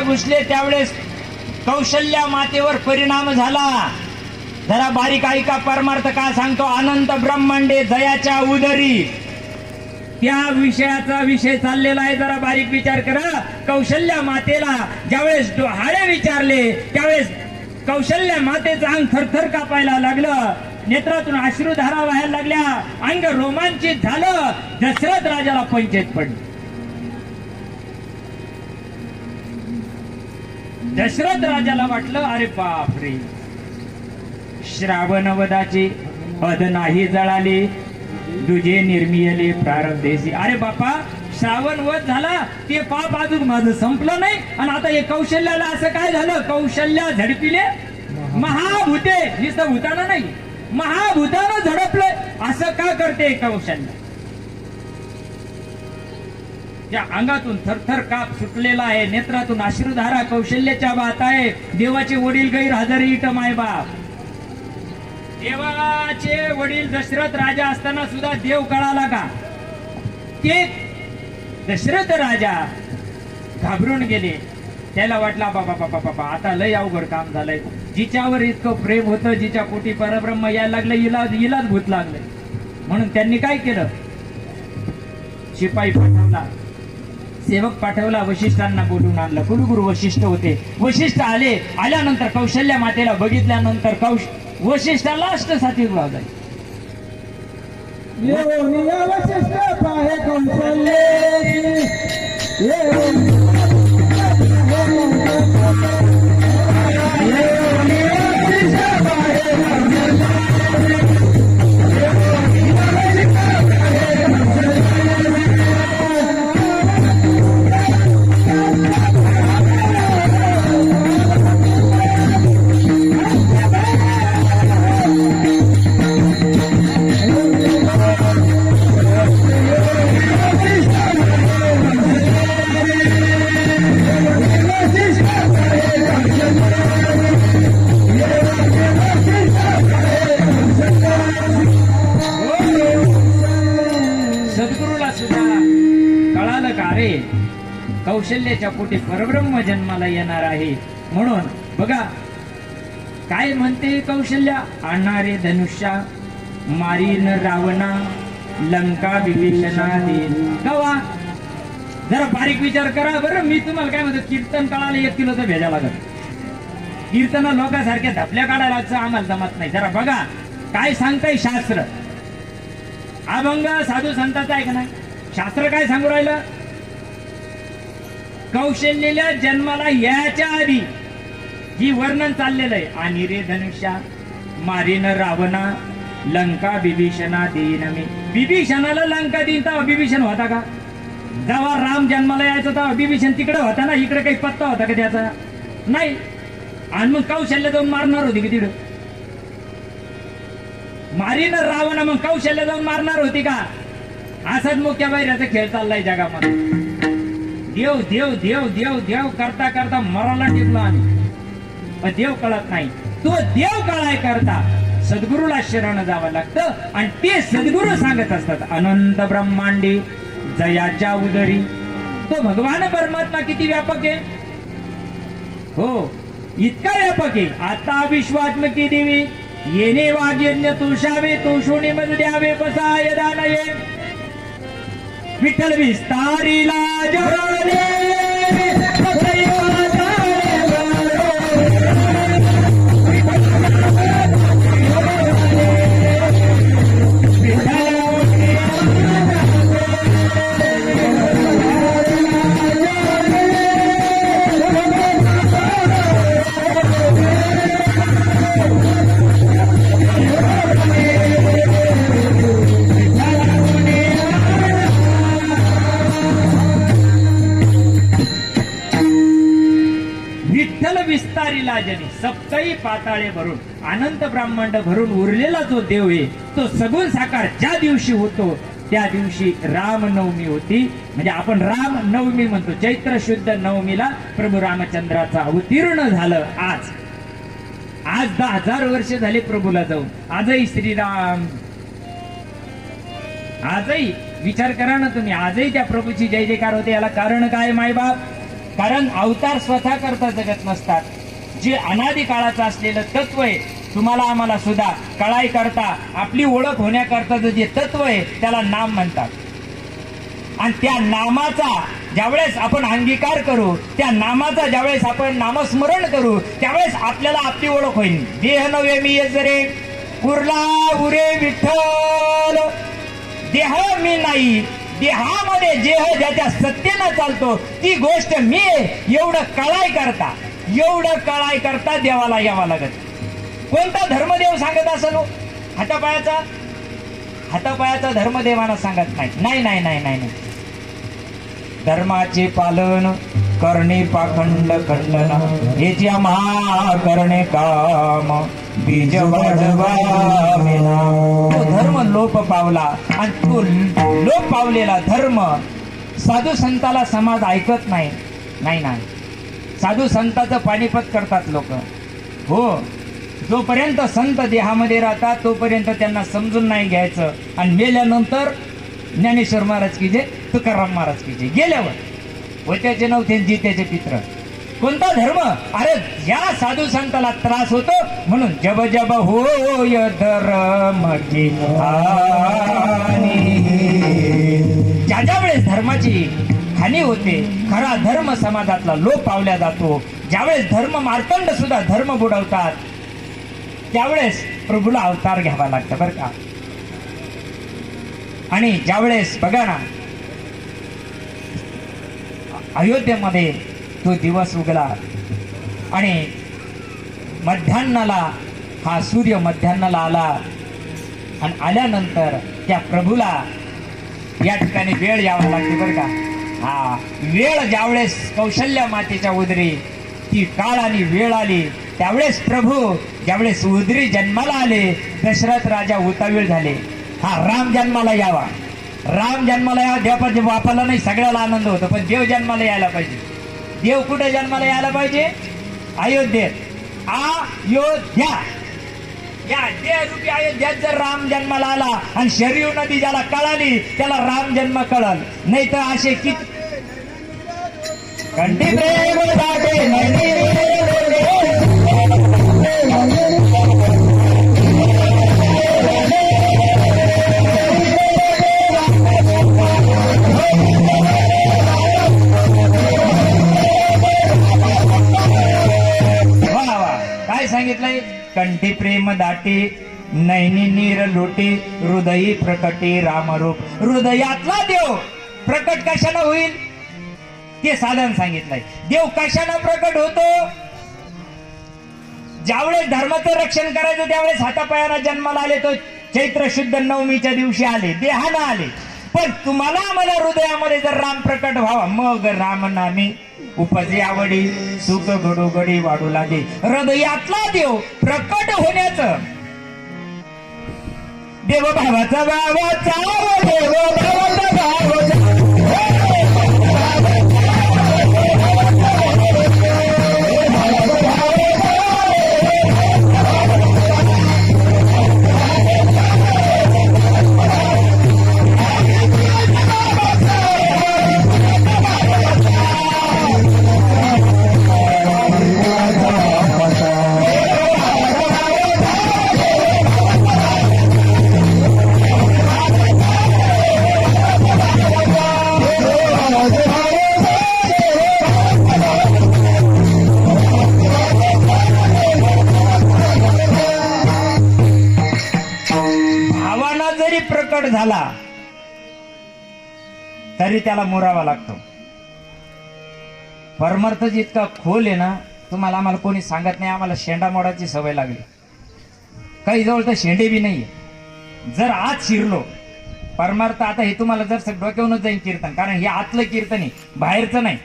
घुसले त्यावेळेस कौशल्या मातेवर परिणाम झाला. जरा बारीक ऐका, परमार्थ काय सांगतो. अनंत ब्रह्मांडे जयाच्या उदरी, त्या विषयाचा विषय चाललेला आहे. जरा बारीक विचार करा. कौशल्या मातेला ज्यावेळेस डोहाळे विचारले त्यावेळेस कौशल्या मातेचं अंग थरथर कापायला लागलं, नेत्रातून अश्रुधारा व्हायला लागल्या, अंग रोमांचित झालं. दशरथ राजाला पंचायत पडली. दशरथ राजाला वाटलं, अरे बापरे, श्रावणवदाचे अध नाही जळाले, दुजे निर्मियले प्रारब्धेसी. अरे बापा, श्रावण वध झाला, ते पाप अजून माझं संपलं नाही आणि आता हे कौशल्याला असं काय झालं? कौशल्या झडपिले महाभूते, नुसतं भूताना नाही, महाभूतानं झडपलंय. असं का करते कौशल्या? या अंगातून थरथर काप सुटलेला आहे, नेत्रातून अश्रुधारा कौशल्याच्या बात आहे. देवाचे वडील गैरहजरी इट माय बाप. देवाचे वडील दशरथ राजा असताना सुद्धा देव कळाला का? ते दशरथ राजा घाबरून गेले. त्याला वाटला बाबा बाबा बाबा आता लय अवघड काम झालंय. जिच्यावर इतकं प्रेम होतं, जिच्या पोटी परब्रह्म यायला लागलं, इलाज भूत लागले. म्हणून त्यांनी काय केलं? शिपाई पाठवला, सेवक पाठवला, वशिष्ठांना बोलून आणलं. कुलगुरू वशिष्ठ होते. वशिष्ठ आले. आल्यानंतर कौशल्या मातेला बघितल्यानंतर वशिष्ठाला अष्टसाती झाली. वशिष्ठ पाहे कौशल्ये कौशल्याच्या पोटी परब्रह्म जन्माला येणार आहे. म्हणून बघा काय म्हणते कौशल्या, आणणारे धनुष्या मारीन रावणा लंका विभीषणा देन. कवा जरा बारीक विचार करा बरं. मी तुम्हाला काय म्हणतो, कीर्तन काळाला 1 किलोचा भेजा लागत. कीर्तन लोकांसारख्या धपल्या काढायला आम्हाला जमत नाही. जरा बघा काय सांगताय शास्त्र. अभंग साधू संतांचा आहे का नाही? शास्त्र काय सांगू राहिलं? कौशल्याला जन्माला याच्या आधी ही वर्णन चाललेलं आहे. आणि रे धनुष्या मारीन रावणा लंका विभीषणा देईन मी. विभीषणाला लंका देईन तर अविभीषण होता का? जेव्हा राम जन्माला यायचा तेव्हा विभीषण तिकडे होता ना, इकडे काही पत्ता होता का त्याचा? नाही. आणि मग कौशल्य जाऊन मारणार होती की तिकडं? मारीन रावण, मग कौशल्य जाऊन मारणार होती का? असाच मुख्या बैऱ्याचा खेळ चाललाय जगामध्ये. देव देव देव देव देव करता करता मराला टिकलो आम्ही, पण देव कळत नाही. तो देव कळाय करता सद्गुरूला शरण जावं लागतं, आणि ते सद्गुरू सांगत असतात अनंत ब्रह्मांडी जयाच्या उदरी. तो भगवान परमात्मा किती व्यापक आहे, हो इतका व्यापक आहे. आता विश्वात्मकी देवी येणे वाग्यज्ञ तुळशावे तुळशोणी मज द्यावे बसाय दानये. विठ्ठल विस्तारीला जगले विस्तारीला जनी सप्तही पाताळे भरून अनंत ब्रह्मांड भरून उरलेला जो देव आहे तो सगुण साकार ज्या दिवशी होतो त्या दिवशी रामनवमी होती. म्हणजे आपण राम नवमी म्हणतो. चैत्र शुद्ध नवमीला प्रभू रामचंद्राचा अवतीर्ण झालं. आज 10,000 वर्ष झाले प्रभूला जाऊन. आजही श्रीराम, आजही विचार करा ना तुम्ही, आजही त्या प्रभूची जय जयकार होते. याला कारण काय मायबाप? कारण अवतार स्वतः करता जगत नसतात. जे अनादी काळाचं असलेलं तत्व आहे तुम्हाला आम्हाला सुद्धा कळाई करता आपली ओळख होण्याकरता जे तत्व आहे त्याला नाम म्हणतात. आणि त्या नामाचा ज्यावेळेस आपण अंगीकार करू, त्या नामाचा ज्यावेळेस आपण नामस्मरण करू त्यावेळेस आपल्याला आपली ओळख होईल. देह नव्हे मी जरे उरला उरे विठ्ठल, देह मी नाही, देहामध्ये जेह ज्याच्या सत्तेनं चालतो ती गोष्ट मी एवढं कळाई करता देवाला यावा लागत. कोणता धर्मदेव सांगत असेल? हातापायाचा धर्मदेवाना सांगत नाही. नाही. धर्माचे पालन करणे पाखंड खंडन हेच्या महा करणे काम बीज वाढवावेना. तो धर्म लोप पावला, आणि तो लोप पावलेला धर्म साधू संताला समाज ऐकत नाही. साधू संताचं पाणीपत करतात लोक. हो, जोपर्यंत संत देहामध्ये राहतात तोपर्यंत त्यांना समजून नाही घ्यायचं, आणि मेल्यानंतर ज्ञानेश्वर महाराज की जय, तुकाराम महाराज की जय. गेल्यावर होत्याचे नव्हते जित्याचे पित्र. कोणता धर्म? अरे या साधू संताला त्रास होतो म्हणून जब जब होय धर्म की हानी. ज्या वेळेस धर्माची हानी होते, खरा धर्म समाजातला लोप पावला जातो, ज्यावेळेस धर्म मार्तंड सुद्धा धर्म बुडवतात त्यावेळेस प्रभूला अवतार घ्यावा लागतं बरं का. आणि ज्यावेळेस बघा ना अयोध्येमध्ये तो दिवस उगला आणि मध्यान्नाला हा सूर्य मध्यान्नाला आला, आणि आल्यानंतर त्या प्रभूला या ठिकाणी वेळ यावं लागते बरं का. हा वेळ ज्यावेळेस कौशल्या मातेच्या उदरी ती काळ आणि वेळ आली त्यावेळेस प्रभू ज्यावेळेस उदरी जन्माला आले, दशरथ राजा उतावीळ झाले. हा राम जन्माला यावा, देवाच्या बापाला नाही सगळ्याला आनंद होतो, पण देव जन्माला यायला पाहिजे. देव कुठे जन्माला यायला पाहिजे? अयोध्येत. अयोध्या, या देहरूपी अयोध्यात जर राम जन्माला आला आणि शरयू नदी ज्याला कळाली त्याला राम जन्म कळल. नाही तर असे किती कंठी प्रेम दाटे काय सांगितलंय? कंठी प्रेम दाटे नैनी नीर लोटे हृदयी प्रकटे रामरूप. हृदयातला देव प्रकट कशाला होईल ते साधन सांगितलंय. देव कशाला प्रकट होतो? ज्यावेळेस धर्माचं रक्षण करायचं त्यावेळेस हातापायाला जन्माला आले, तो चैत्र शुद्ध नवमीच्या दिवशी आले, देहानं आले. पण तुम्हाला आम्हाला हृदयामध्ये जर राम प्रकट व्हावा मग राम नामी उपजे आवडी सुख घडोघडी वाढू लागे. हृदयातला देव प्रकट होण्याचं देवभावाचा भावाचा देवभावाचा भावाचा प्रकट झाला तरी त्याला मोरावा लागतो. परमार्थ जितका खोल आहे ना, तुम्हाला आम्हाला कोणी सांगत नाही. आम्हाला शेंडा मोडाची सवय लागली. काही जवळ तर शेंडे बी नाहीये. जर आत शिरलो परमार्थ, आता हे तुम्हाला जर डोक्यावरूनच जाईल कीर्तन, कारण हे आतलं कीर्तन आहे, बाहेरचं नाही.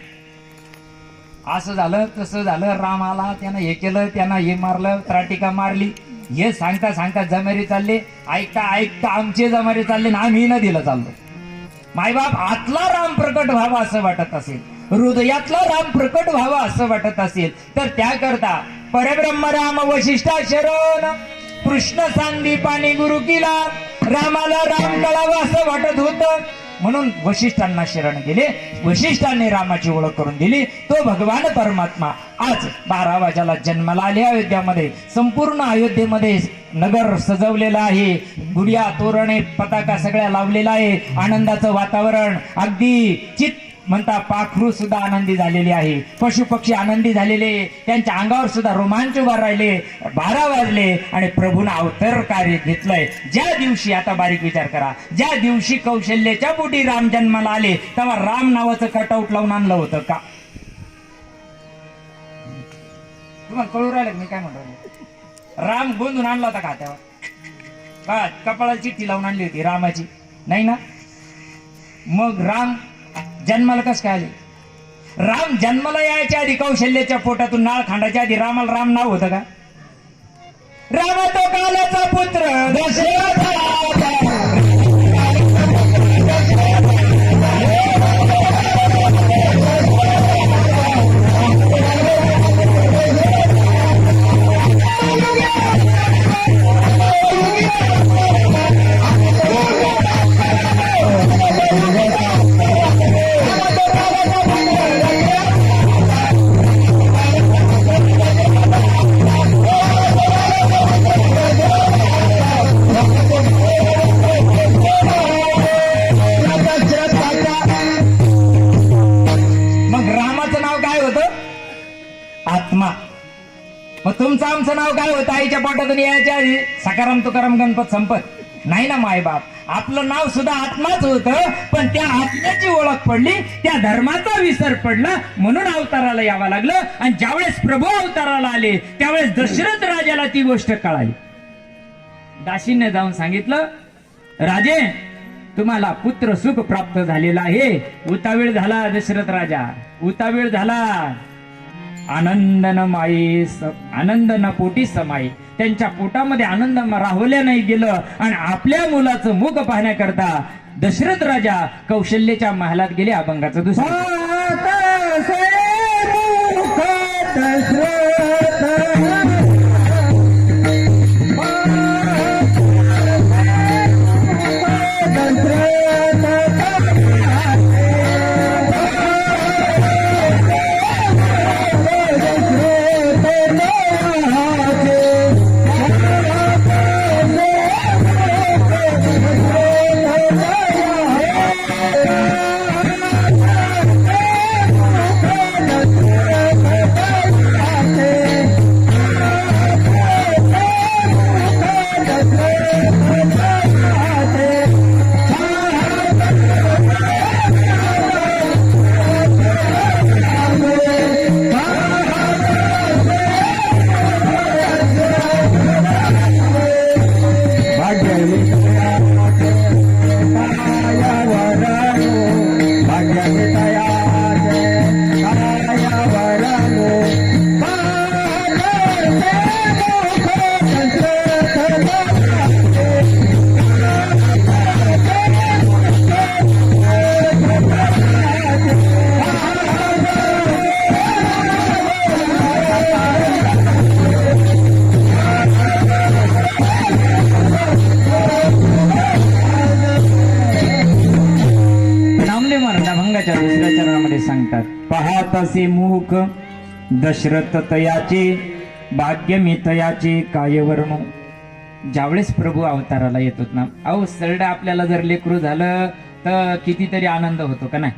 असं झालं तसं झालं, राम आला त्यानं हे केलं, त्यानं हे मारलं, त्राटिका मारली, हे सांगता सांगता जमारी चालले, ऐकता ऐकता आमचे जमारी चालले ना आम्ही न दिलं चाललो. मायबाप आतला राम प्रकट व्हावा असं वाटत असेल, हृदयातला राम प्रकट व्हावा असं वाटत असेल, तर त्याकरता परब्रह्म राम वशिष्ठा शरण कृष्ण सांदीपानी गुरु किला, रामाला राम कळावं असं वाटत होतं म्हणून वशिष्ठांना शरण गेले. वशिष्ठांनी रामाची ओळख करून दिली. तो भगवान परमात्मा आज 12 वाजाला जन्माला आले अयोध्यामध्ये. संपूर्ण अयोध्येमध्ये नगर सजवलेलं आहे, गुढिया तोरणे पताका सगळ्या लावलेला आहे, आनंदाचं वातावरण. अगदी चित्त म्हणता पाखरू सुद्धा आनंदी झालेली आहे, पशु पक्षी आनंदी झालेले, त्यांच्या अंगावर सुद्धा रोमांच उभा राहिले. 12 वाजले आणि प्रभूनं अवतार कार्य घेतलंय. ज्या दिवशी, आता बारीक विचार करा, ज्या दिवशी कौशल्याच्या पोटी राम जन्माला आले तेव्हा राम नावाचं कटआउट लावून आणलं होतं का? तुम्हाला कळू राहिलं मी काय म्हणतो? राम गोंधून आणला होता का त्यावर? कपाळाला चिठ्ठी लावून आणली होती रामाची, नाही ना? मग राम जन्माला कस काय आले? राम जन्माला यायच्या आधी कौशल्याच्या पोटातून नाळ खांडाच्या आधी रामाला राम नाव होतं का? राम तो कालाचा पुत्र दशरथ. आत्मा. मग तुमचं आमचं नाव काय होतं आईच्या पोटातून यायच्या आधी? सकाराम तुकाराम गणपत संपत नाही ना मायबाप. आपलं नाव सुद्धा आत्माच होतं, पण त्या आत्म्याची ओळख पडली, त्या धर्माचा विसर पडला म्हणून अवताराला यावं लागलं. आणि ज्यावेळेस प्रभू अवताराला आले त्यावेळेस दशरथ राजाला ती गोष्ट कळाली. दासीने जाऊन सांगितलं, राजे तुम्हाला पुत्र सुख प्राप्त झालेला आहे. उतावीळ झाला दशरथ राजा, उतावीळ झाला. आनंदन माई आनंदन पोटी समाई, त्यांच्या पोटामध्ये आनंद राहुल्या नाही गेलं. आणि आपल्या मुलाचं मुख पाहण्याकरता दशरथ राजा कौशल्याच्या महालात गेले. अभंगाचं दुसरं अभंगाच्या दुसऱ्या चरणामध्ये सांगतात, पाहतासे मुख दशरथ तयाचे, भाग्य मी तयाचे काय वर्णू. ज्यावेळेस प्रभू अवताराला येतोत ना, अहो सरडा आपल्याला जर लेकरू झालं तर कितीतरी आनंद होतो का नाही.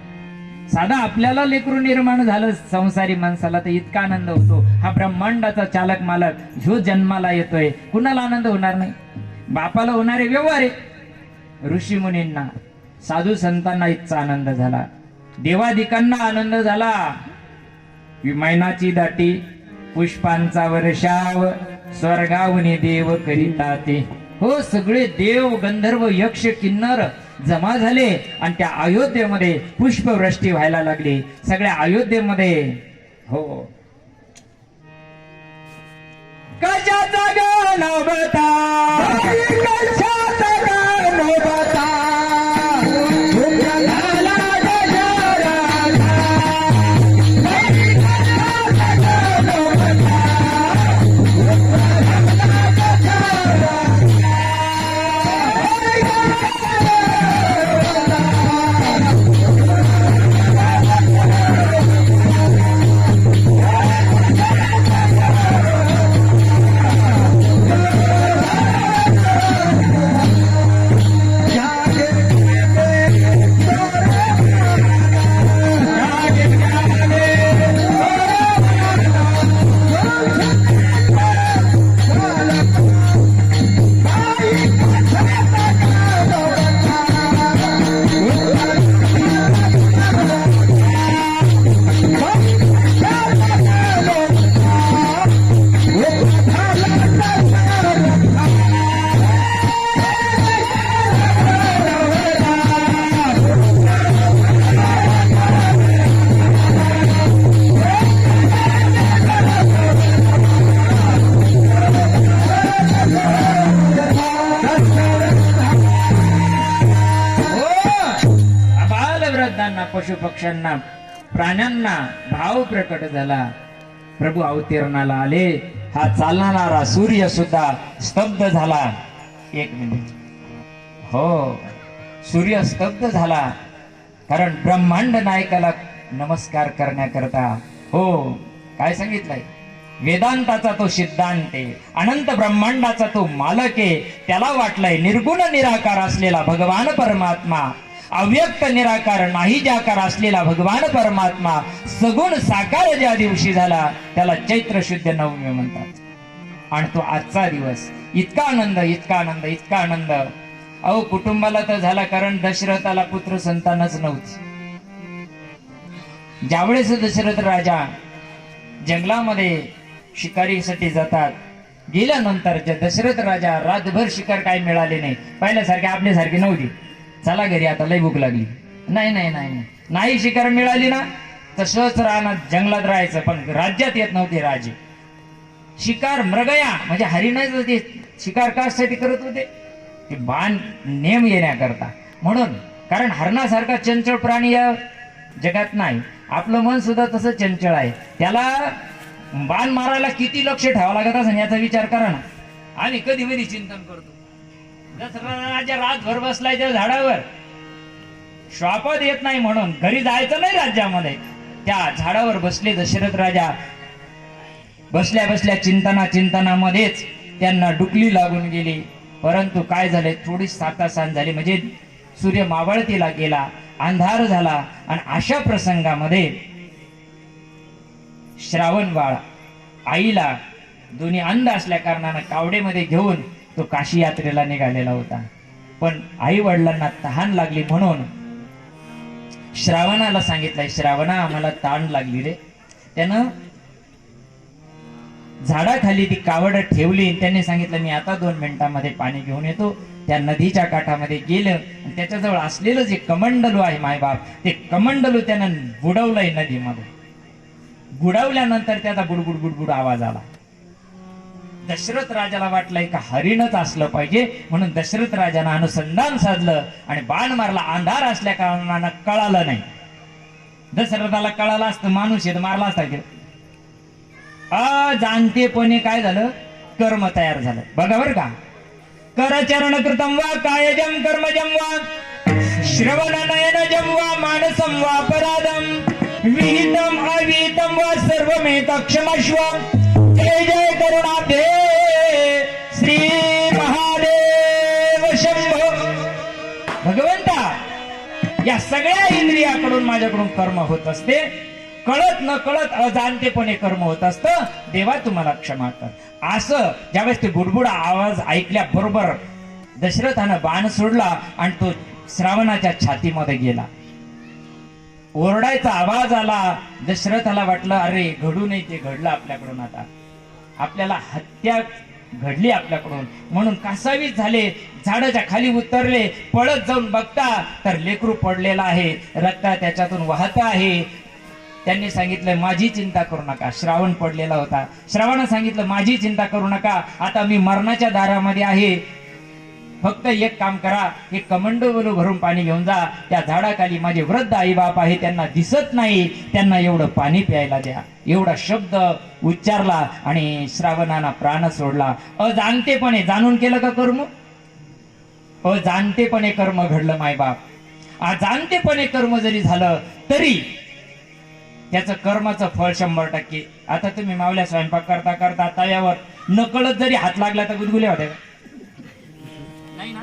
साधा आपल्याला लेकरू निर्माण झालं संसारी माणसाला तर इतका आनंद होतो. हा ब्रह्मांडाचा चालक मालक ह्यो जन्माला येतोय, कुणाला आनंद होणार नाही. बापाला होणारे व्यवहार आहे. ऋषी मुनींना साधू संतांना इतका आनंद झाला, देवादिकांना आनंद झाला. मैनाची दाटी पुष्पांचा वर्षाव, स्वर्गावनी देव करिता ते. हो, सगळे देव गंधर्व यक्ष किन्नर जमा झाले आणि त्या अयोध्येमध्ये पुष्पवृष्टी व्हायला लागली. सगळ्या अयोध्येमध्ये हो कशाचा गाणं बता, कशाचा गाणं बता, पशु पक्ष्यांना प्राण्यांना भाव प्रकट झाला. प्रभू अवतीर्णाला आले. हा चालणारा सूर्य सुद्धा स्तब्ध झाला. एक मिनिट, हो सूर्य स्तब्ध झाला, कारण ब्रह्मांड नायकाला नमस्कार करण्याकरता. हो काय सांगितलंय, वेदांताचा तो सिद्धांत आहे, अनंत ब्रह्मांडाचा तो मालक आहे. त्याला वाटलंय निर्गुण निराकार असलेला भगवान परमात्मा, अव्यक्त निराकार नाही जाकार असलेला भगवान परमात्मा सगुण साकार ज्या दिवशी झाला त्याला चैत्र शुद्ध नवमी म्हणतात. आणि तो आजचा दिवस इतका आनंद, इतका आनंद, इतका आनंद. अहो कुटुंबाला तर झाला, कारण दशरथाला पुत्र संतानच नव्हती. ज्यावेळेस दशरथ राजा जंगलामध्ये शिकारीसाठी जातात, गेल्यानंतर दशरथ राजा रातभर शिकार काही मिळाले नाही. पहिल्यासारखे आपल्यासारखी नव्हती, चला घरी आता लय भूक लागली, नाही नाही नाही नाही शिकार मिळाली ना तसंच राहणार, जंगलात राहायचं. पण राज्यात येत नव्हते राजे. शिकार मृगया म्हणजे हरिणाचं ते शिकार कासाठी करत होते, ते बाण नेम येण्याकरता. म्हणून कारण हरणासारखा चंचल प्राणी या जगात नाही. आपलं मन सुद्धा तसं चंचल आहे. त्याला बाण मारायला किती लक्ष ठेवावं लागत असं याचा विचार करा ना. आम्ही कधी कधी चिंतन करतो. राजा रातभर बसलाय त्या झाडावर, श्वापद येत नाही म्हणून घरी जायचं नाही राज्यामध्ये. त्या झाडावर बसले दशरथ राजा. बसल्या बसल्या चिंतनामध्येच त्यांना डुकली लागून गेली. परंतु काय झाले, थोडी सातासांज झाली, म्हणजे सूर्य मावळतीला गेला, अंधार झाला. आणि अशा प्रसंगामध्ये श्रावण बाळ आईला दोन्ही अंध असल्या कारणानं कावडेमध्ये घेऊन तो काशी यात्रेला निघालेला होता. पण आई वडिलांना तहान लागली म्हणून श्रावणाला सांगितलंय, श्रावणा आम्हाला तहान लागली रे. त्यानं झाडाखाली ती कावड ठेवली. त्यांनी सांगितलं मी आता 2 मिनिटांमध्ये पाणी घेऊन येतो. त्या नदीच्या काठामध्ये गेलं. त्याच्याजवळ असलेलं जे कमंडलू आहे मायबाप, ते कमंडलू त्यानं बुडवलंय नदीमध्ये. बुडवल्यानंतर त्याचा बुडबुड बुडबुड आवाज आला. दशरथ राजाला वाटलंय का हरिणच असलं पाहिजे, म्हणून दशरथ राजानं अनुसंधान साधलं आणि बाण मारला. अंधार असल्या कारणानं कळालं नाही. दशरथाला कळालं असतं माणूस येत मारला असता की अजाणतेपणे काय झालं, कर्म तयार झालं. बघा बरं का, करचरण कृतम वा कायजम कर्मजम वा श्रवणनयन जम्वा मानसं वापराधं विहितम अविहितम वा सर्वमेत क्षमस्व जय जय करुणाब्धे श्री महादेव शंभो. भगवंता, या सगळ्या इंद्रियाकडून माझ्याकडून कर्म होत असते, कळत न कळत अजाणतेपणे कर्म होत असतं. देवा तुम्हाला क्षमा कर. असं ज्यावेळेस ते बुडबुडा आवाज ऐकल्याबरोबर दशरथानं बाण सोडला आणि तो श्रावणाच्या छातीमध्ये गेला. ओरडायचा आवाज आला. दशरथाला वाटलं अरे घडू नये ते घडलं आपल्याकडून, आता आपल्याला हत्या घडली आपल्याकडून, म्हणून कासावीस झाले, झाडाच्या खाली उतरले. पळत जाऊन बघता तर लेकरू पडलेला आहे, रक्त त्याच्यातून वाहत आहे. त्यांनी सांगितलं माझी चिंता करू नका. श्रावण पडलेला होता. श्रावणानं सांगितलं माझी चिंता करू नका, आता मी मरणाच्या दारामध्ये आहे. फक्त एक काम करा, हे कमंडलू भरून पाणी घेऊन जा. त्या झाडाखाली माझे वृद्ध आई बाप आहे, त्यांना दिसत नाही, त्यांना एवढं पाणी प्यायला द्या. एवढा शब्द उच्चारला आणि श्रावणानं प्राण सोडला. अजाणतेपणे, जाणून केलं का कर्म? अजाणतेपणे कर्म घडलं मायबाप. अजाणतेपणे कर्म जरी झालं तरी त्याचं कर्माचं फळ 100%. आता तुम्ही मावल्या स्वयंपाक करता करता तव्यावर नकळत जरी हात लागला तर गुदगुल्या होत्या का? नाही ना.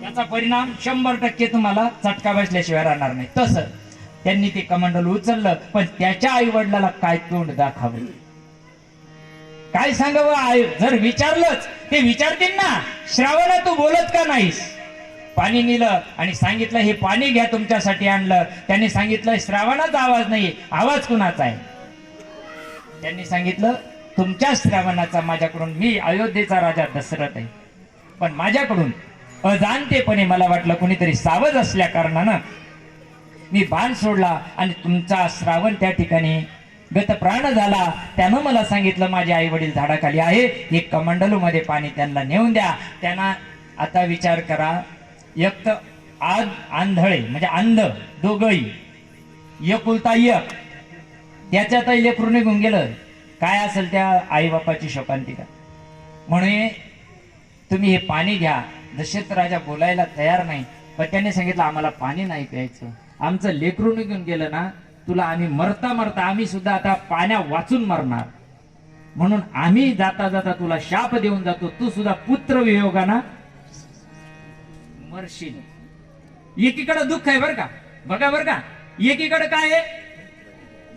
त्याचा परिणाम 100% तुम्हाला चटका बसल्याशिवाय राहणार नाही. तसं त्यांनी ते कमंडल उचललं, पण त्याच्या आई वडिलाला काय तोंड दाखवावं, काय सांगावं? जर विचारलंच ते विचारतील ना, श्रावणा तू बोलत का नाहीस? पाणी नेलं आणि सांगितलं हे पाणी घ्या, तुमच्यासाठी आणलं. त्यांनी सांगितलं श्रावणाचा आवाज नाही, आवाज कुणाचा आहे? त्यांनी सांगितलं तुमच्या श्रावणाचा माझ्याकडून. मी अयोध्येचा राजा दशरथ आहे, पण माझ्याकडून अजाणतेपणे मला वाटलं कोणीतरी सावध असल्या कारणानं मी बाण सोडला आणि तुमचा श्रावण त्या ठिकाणी गतप्राण झाला. त्यानं मला सांगितलं माझे आई वडील झाडाखाली आहे, एक कमंडलू मध्ये पाणी त्यांना नेऊन द्या. त्यांना आता विचार करा, एक तर आंधळे म्हणजे अंध दोघही, एकुलता एक, त्याच्यातही लेकरू निघून गेलं. काय असेल त्या आई बापाची शोकांतिका. म्हणून तुम्ही हे पाणी घ्या. दशरथ राजा बोलायला तयार नाही, पण त्याने सांगितलं आम्हाला पाणी नाही प्यायचं, आमचं लेकरू निघून गेलं ना, तुला आम्ही मरता मरता आम्ही सुद्धा आता पाण्या वाचून मरणार, म्हणून आम्ही जाता जाता तुला शाप देऊन जातो, तू सुद्धा पुत्र वियोगाना मरशील. एकीकडे दुःख आहे बरं का, बघा बरं का, एकीकडे काय आहे,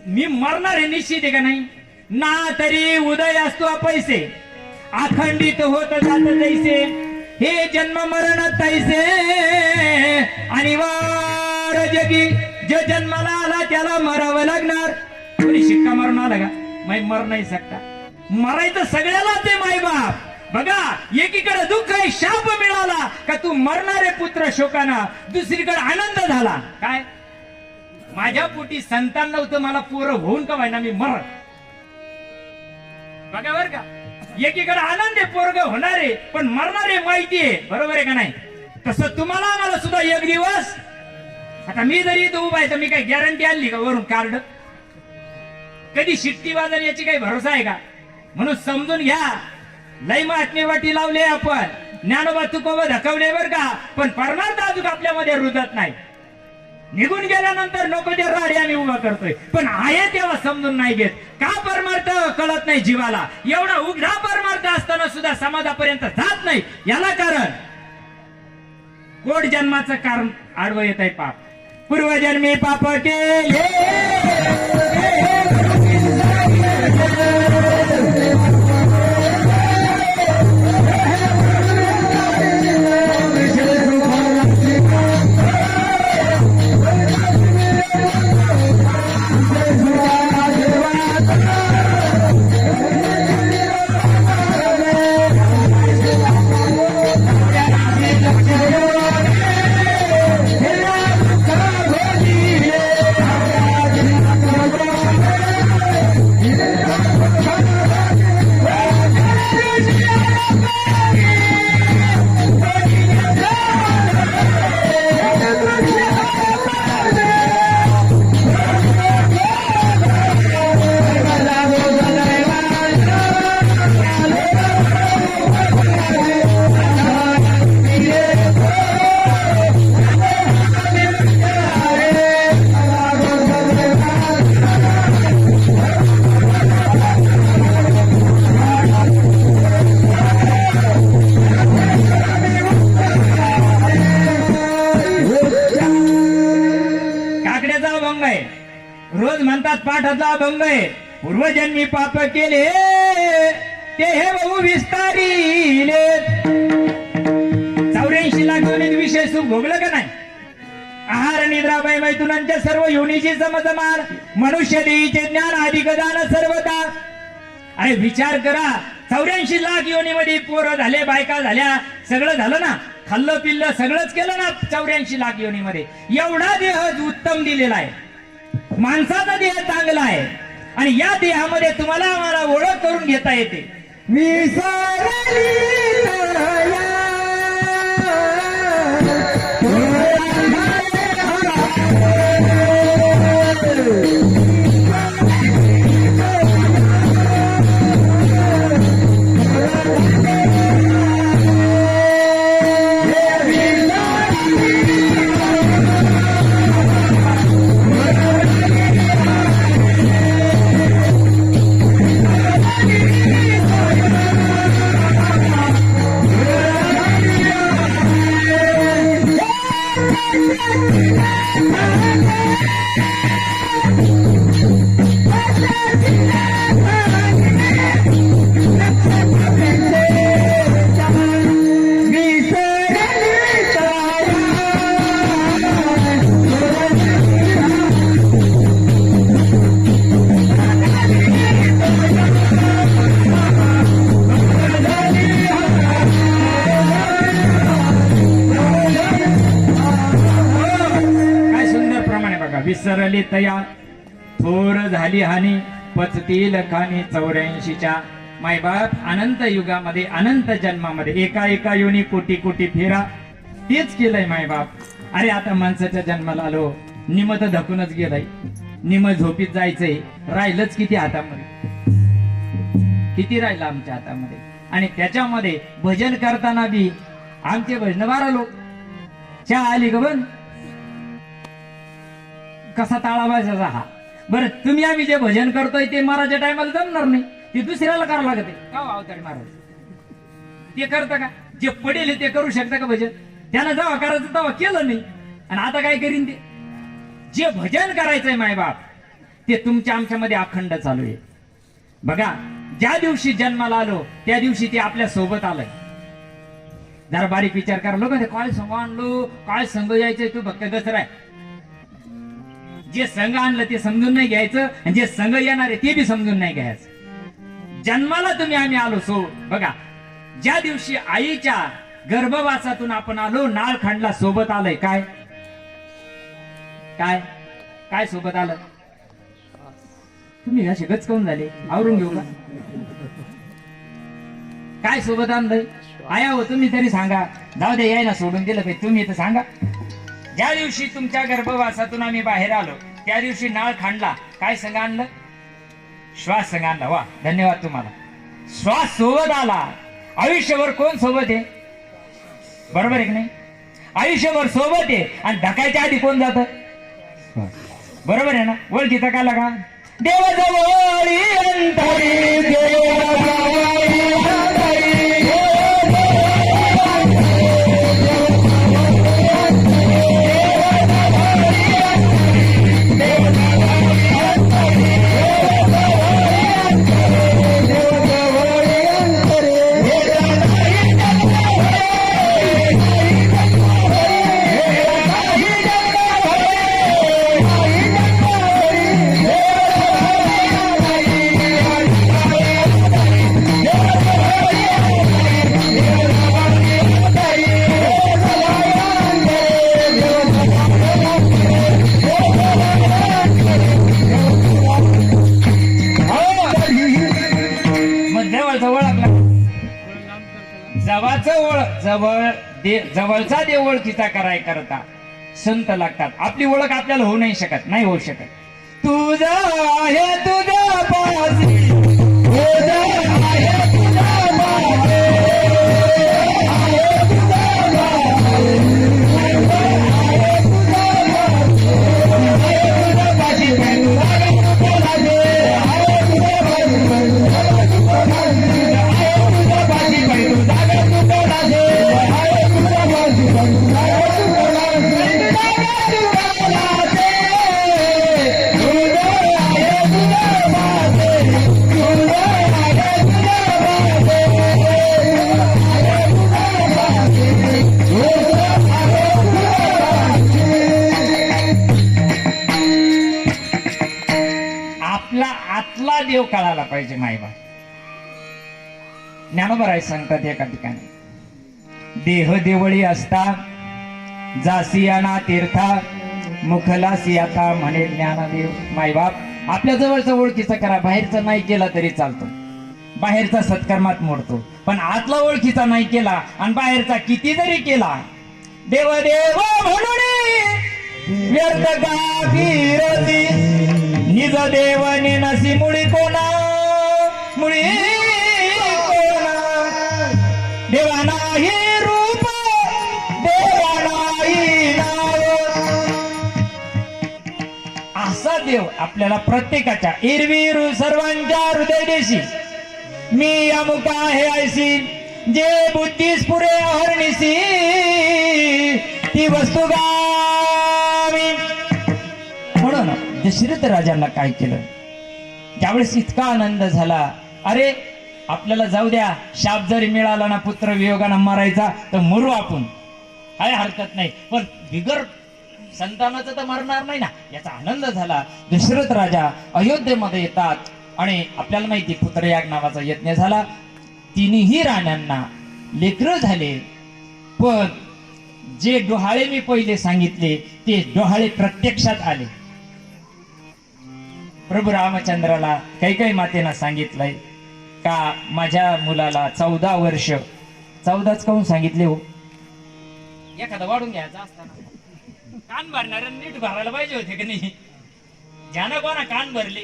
मी मरणार आहे निश्चित आहे का नाही ना, तरी उदय असतो पैसे अखंडित होत जात जैसे, हे जन्म मरण तैसे अनिवार्य जगी, जो जन्माला आला त्याला मरावं लागणार. कोणी शिक्का मारून आला का? माई मर नाही सकता, मरायचं सगळ्यालाच आहे माई बाप. बघा, एकीकडे दुःख आहे, शाप मिळाला का तू मरणारे पुत्र शोकाना, दुसरीकडे आनंद झाला काय, माझ्या पोटी संतान नव्हतं, मला पोरं होऊन का व्हायना, मी मर. बघा बर का, एकीकडे आनंद आहे, पोरग होणारे पण मरणारे माहिती आहे, बरोबर आहे का नाही? तसं तुम्हाला आम्हाला सुद्धा एक दिवस, आता मी जरी इथं उभा आहे तर मी काही गॅरंटी आणली का वरून कार्ड? कधी शिट्टी वाजन याची काही भरोसा आहे का? म्हणून समजून घ्या, लय महात्मे वाटी लावले आपण, ज्ञानोबा तुकोबा धकवले बर का, पण परमार्थ अजून आपल्यामध्ये रुजत नाही. निघून गेल्यानंतर नको ते राडे आम्ही उभा करतोय, पण आहे तेव्हा समजून नाही घेत. का परमार्थ कळत नाही जीवाला? एवढा उघडा परमार्थ असताना सुद्धा समाजापर्यंत जात नाही. याला कारण कोट जन्माचं कारण आडवं येत आहे पाप. पूर्वजन्मी पाप केले रोज म्हणतात पाठाचा अभंग आहे, पूर्वजन्मी पाप केले ते हे बहु विस्तारिले. 84 लाख योनीत विषय सुख भोगलं का नाही? आहार निद्रा बाई मैथुनांच्या सर्व योनीची समजमार, मनुष्य देहीचे ज्ञान अधिक दान सर्वता. अरे विचार करा, 84 लाख योनीमध्ये पोरं झाले, बायका झाल्या, सगळं झालं ना, खाल्लं पिल्लं सगळंच केलं ना 84 लाख योनीमध्ये. एवढा देह उत्तम दिलेला आहे, माणसाचा देह चांगला आहे, आणि या देहामध्ये तुम्हाला आम्हाला ओळख करून घेता येते. विसरली तया विसरली तया थोर झाली हानी, पचतील खानी 84च्या. मायबाप अनंत युगामध्ये अनंत जन्मामध्ये एका एका योनी कोटी कोटी फेरा तेच केलंय मायबाप. अरे आता माणसाच्या जन्माला आलो, निम तर धकूनच गेलाय, निम झोपीत जायचंय, राहिलंच किती हातामध्ये, किती राहिलं आमच्या हातामध्ये. आणि त्याच्यामध्ये भजन करताना बी आमचे भजन 12 लोक. चहा आली ग बन, कसा ताळावायचा हा. बरं तुम्ही आम्ही जे भजन करतोय ते महाराजच्या टायमाला जमणार नाही, ते दुसऱ्याला करावं लागत का अवतारी महाराज? ते करतं का? जे पडेल ते करू शकता का भजन? त्यानं जेव्हा करायचं तेव्हा केलं नाही, आणि आता काय करीन ते? जे भजन करायचंय मायबाप ते तुमच्या आमच्यामध्ये अखंड चालू आहे. बघा, ज्या दिवशी जन्माला आलो त्या दिवशी ते आपल्या सोबत आलंय. जरा बारीक विचार करा, लोक काय संघ आणलो, काय संघ यायचंय, तू फक्त दसरा आहे. जे संघ आणलं ते समजून नाही घ्यायचं, आणि जे संघ येणार आहे ते बी समजून नाही घ्यायचं. जन्माला तुम्ही आम्ही आलो सो. बघा, ज्या दिवशी आईच्या गर्भवासातून आपण आलो, नाळखंडला सोबत आलंय. काय काय काय सोबत आलं? तुम्ही असे गचकावून झाले, आवरून घेऊ का? काय सोबत आणलंय? आया हो तुम्ही तरी सांगा. जाऊ दे, याय ना सोडून दिलं पाहिजे, तुम्ही तर सांगा. ज्या दिवशी तुमच्या गर्भवासातून आम्ही बाहेर आलो त्या दिवशी नाळ खांडला, काय संघ आणलं? श्वास संघ आणला. वा, धन्यवाद तुम्हाला. श्वास सोबत आला. आयुष्यभर कोण सोबत आहे? बरोबर आहे की नाही? आयुष्यभर सोबत आहे, आणि ढकायच्या आधी कोण जात? बरोबर आहे ना? ओळखीचा का लागा? देवजवळी अंतरी देवजवळी जवळचा देव ओळखीचा कराय करता संत लागतात. आपली ओळख आपल्याला होऊ नाही शकत, नाही होऊ शकत. तुझा आहे तुझा पासी, तुझा आहे तुझा पासी, तुझा आतला देव कळाला पाहिजे मायबा. ज्ञानोबराय सांगतात एका ठिकाणी, देह देवळी असता जासियाना तीर्था मुखलासी आता म्हणे ज्ञानदेव. मायबाप आपल्या जवळचं ओळखीचं करा, बाहेरचं नाही केला तरी चालतो, बाहेरचा सत्कर्मात मोडतो, पण आतला ओळखीचा नाही केला आणि बाहेरचा किती जरी केला, देव देव म्हणून व्यर्थ का फिरती, निज देवने नसी मुळी कोणा, मुळी कोणा, देवा नाही रूप, देवा नाही नाव. असा देव आपल्याला प्रत्येकाच्या इरवीरू सर्वांच्या हृदय देशी, मी अमुक आहे ऐसी, जे बुद्धीस पुरे अहर्निसी, ती वस्तू गावी. म्हणून दशरथ राजांना काय केलं, ज्यावेळेस इतका आनंद झाला, अरे आपल्याला जाऊ द्या, शाप जरी मिळाला ना पुत्र वियोगानं मरायचा तर मरू आपण, काय हरकत नाही, पण बिगर संतानाचं तर मरणार नाही ना, याचा आनंद झाला. दशरथ राजा अयोध्येमध्ये येतात आणि आपल्याला माहिती पुत्रयाग नावाचा यज्ञ झाला. तिन्ही राण्यांना लेकरं झाले, पण जे डोहाळे मी पहिले सांगितले ते डोहाळे प्रत्यक्षात आले. प्रभू रामचंद्राला काही मातेनं सांगितलंय का माझ्या मुलाला 14 वर्ष, 14च काहून सांगितले हो, एखादा वाढून घ्यायचा असताना कान भरणाऱ्या नीट भरायला पाहिजे होते की नाही. ज्यानं कोणा कान भरले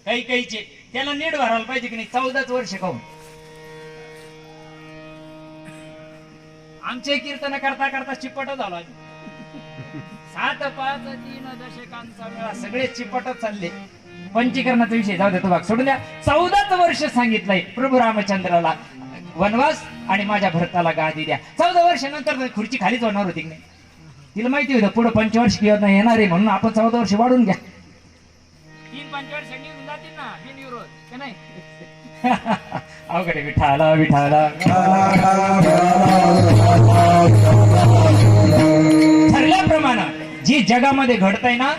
काहीचे त्याला नीट भरायला पाहिजे की नाही. 14च वर्ष काहून. आमचे कीर्तन करता करता चिपट झालो, 7 5 3 दशकांचा वेळा सगळे चिपटच चालले. पंचीकरणाचा विषय जाऊ दे, तो भाग सोडून द्या. 14च वर्ष सांगितलंय प्रभू रामचंद्राला वनवास आणि माझ्या भरताला गादी द्या. 14 वर्षानंतर खुर्ची खालीच होणार होती की नाही. तिला माहिती होतं पुढे 25 किंवा येणार आहे, म्हणून आपण 14 वर्ष वाढून घ्या. 3-5 वर्ष निघून जातील ना बिनविरोध का नाही. अवघडे विठाला विठाला. ठरल्याप्रमाणे जी जगामध्ये घडतंय ना,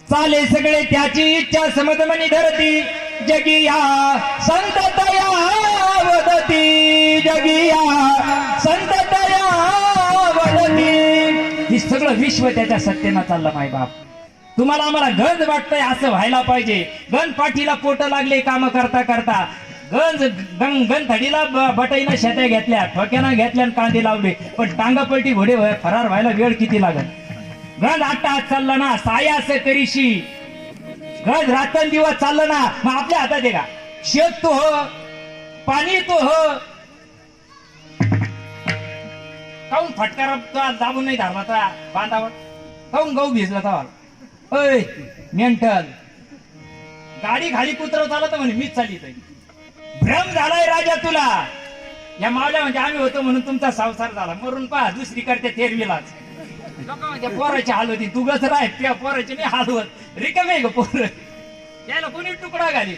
चाले सगळे त्याची इच्छा समजमनी धरती, जगिया संततया वदती, जगिया संततया वदती. हे सगळं विश्व त्याच्या सत्तेनं चाललं मायबाप. तुम्हाला आम्हाला गंज वाटतंय असं व्हायला पाहिजे. गण पाठीला पोट लागले काम करता करता, गण थडीला बटाईनं शेत्या घेतल्या, ठोक्यानं घेतल्या, कांदे लावले, पण टांगापलटी घोडे फरार व्हायला वेळ किती लागल. गंज आट्टा चालला ना, साया असं करीशी, गंज रातन दिवस चाललं ना, मग आपल्या हातात आहे का. शेत तो हो, पाणी तो हो, काऊन फटकारा दाबून नाही धरला त्या बांधावर, काऊन गहू भिजला तवा. अय मेंटल, गाडी खाली कुत्र चालत म्हणे मीच चालित. भ्रम झालाय राजा तुला. या मावल्या म्हणजे आम्ही होतो म्हणून तुमचा संसार झाला, मरून पहा दुसरी करते तेरवीलाच. त्या पोराची हाल होती, तू गच राह, त्या पोराची नाही हाल होत. रिकामे ग पोर, याला कोणी तुकडा घाली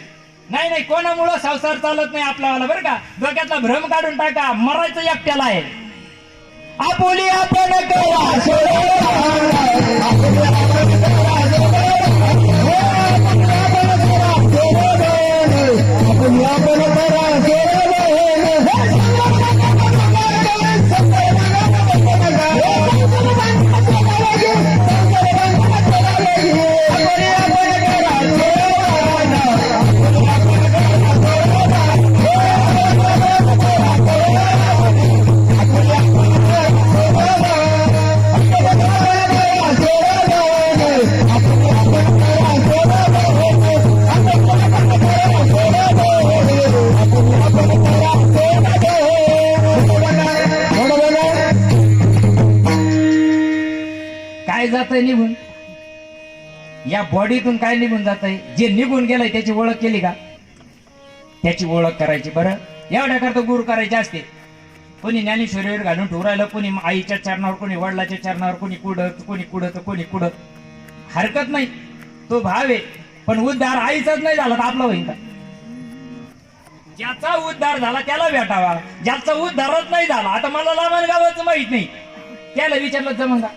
नाही. नाही कोणामुळं संसार चालत नाही आपल्याला, बरं का. डोक्यातला भ्रम काढून टाका, मरायचं एकट्याला आहे. आपुली आपण जातंय निघून, या बॉडीतून काय निघून जातंय. जे निघून गेलंय त्याची ओळख केली का, त्याची ओळख करायची. बरं एवढ्या करता गुरु करायचे असते. कोणी ज्ञानेश्वरीवर घालून ठेवरायला, कोणी आईच्या चरणावर, कोणी वडिलाच्या चरणावर, कोणी कुडत, कोणी कुडत, कोणी कुडत. हरकत नाही, तो भाव आहे, पण उद्धार आईचाच नाही झाला तर आपला होईल का. ज्याचा उद्धार झाला त्याला भेटावा, ज्याचा उद्धारच नाही झाला, आता मला लावण गावाचं माहित नाही, त्याला विचारलं जमंग का.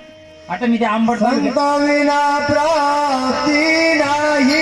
आता मी ते आंबट संत विना प्राप्ती नाही,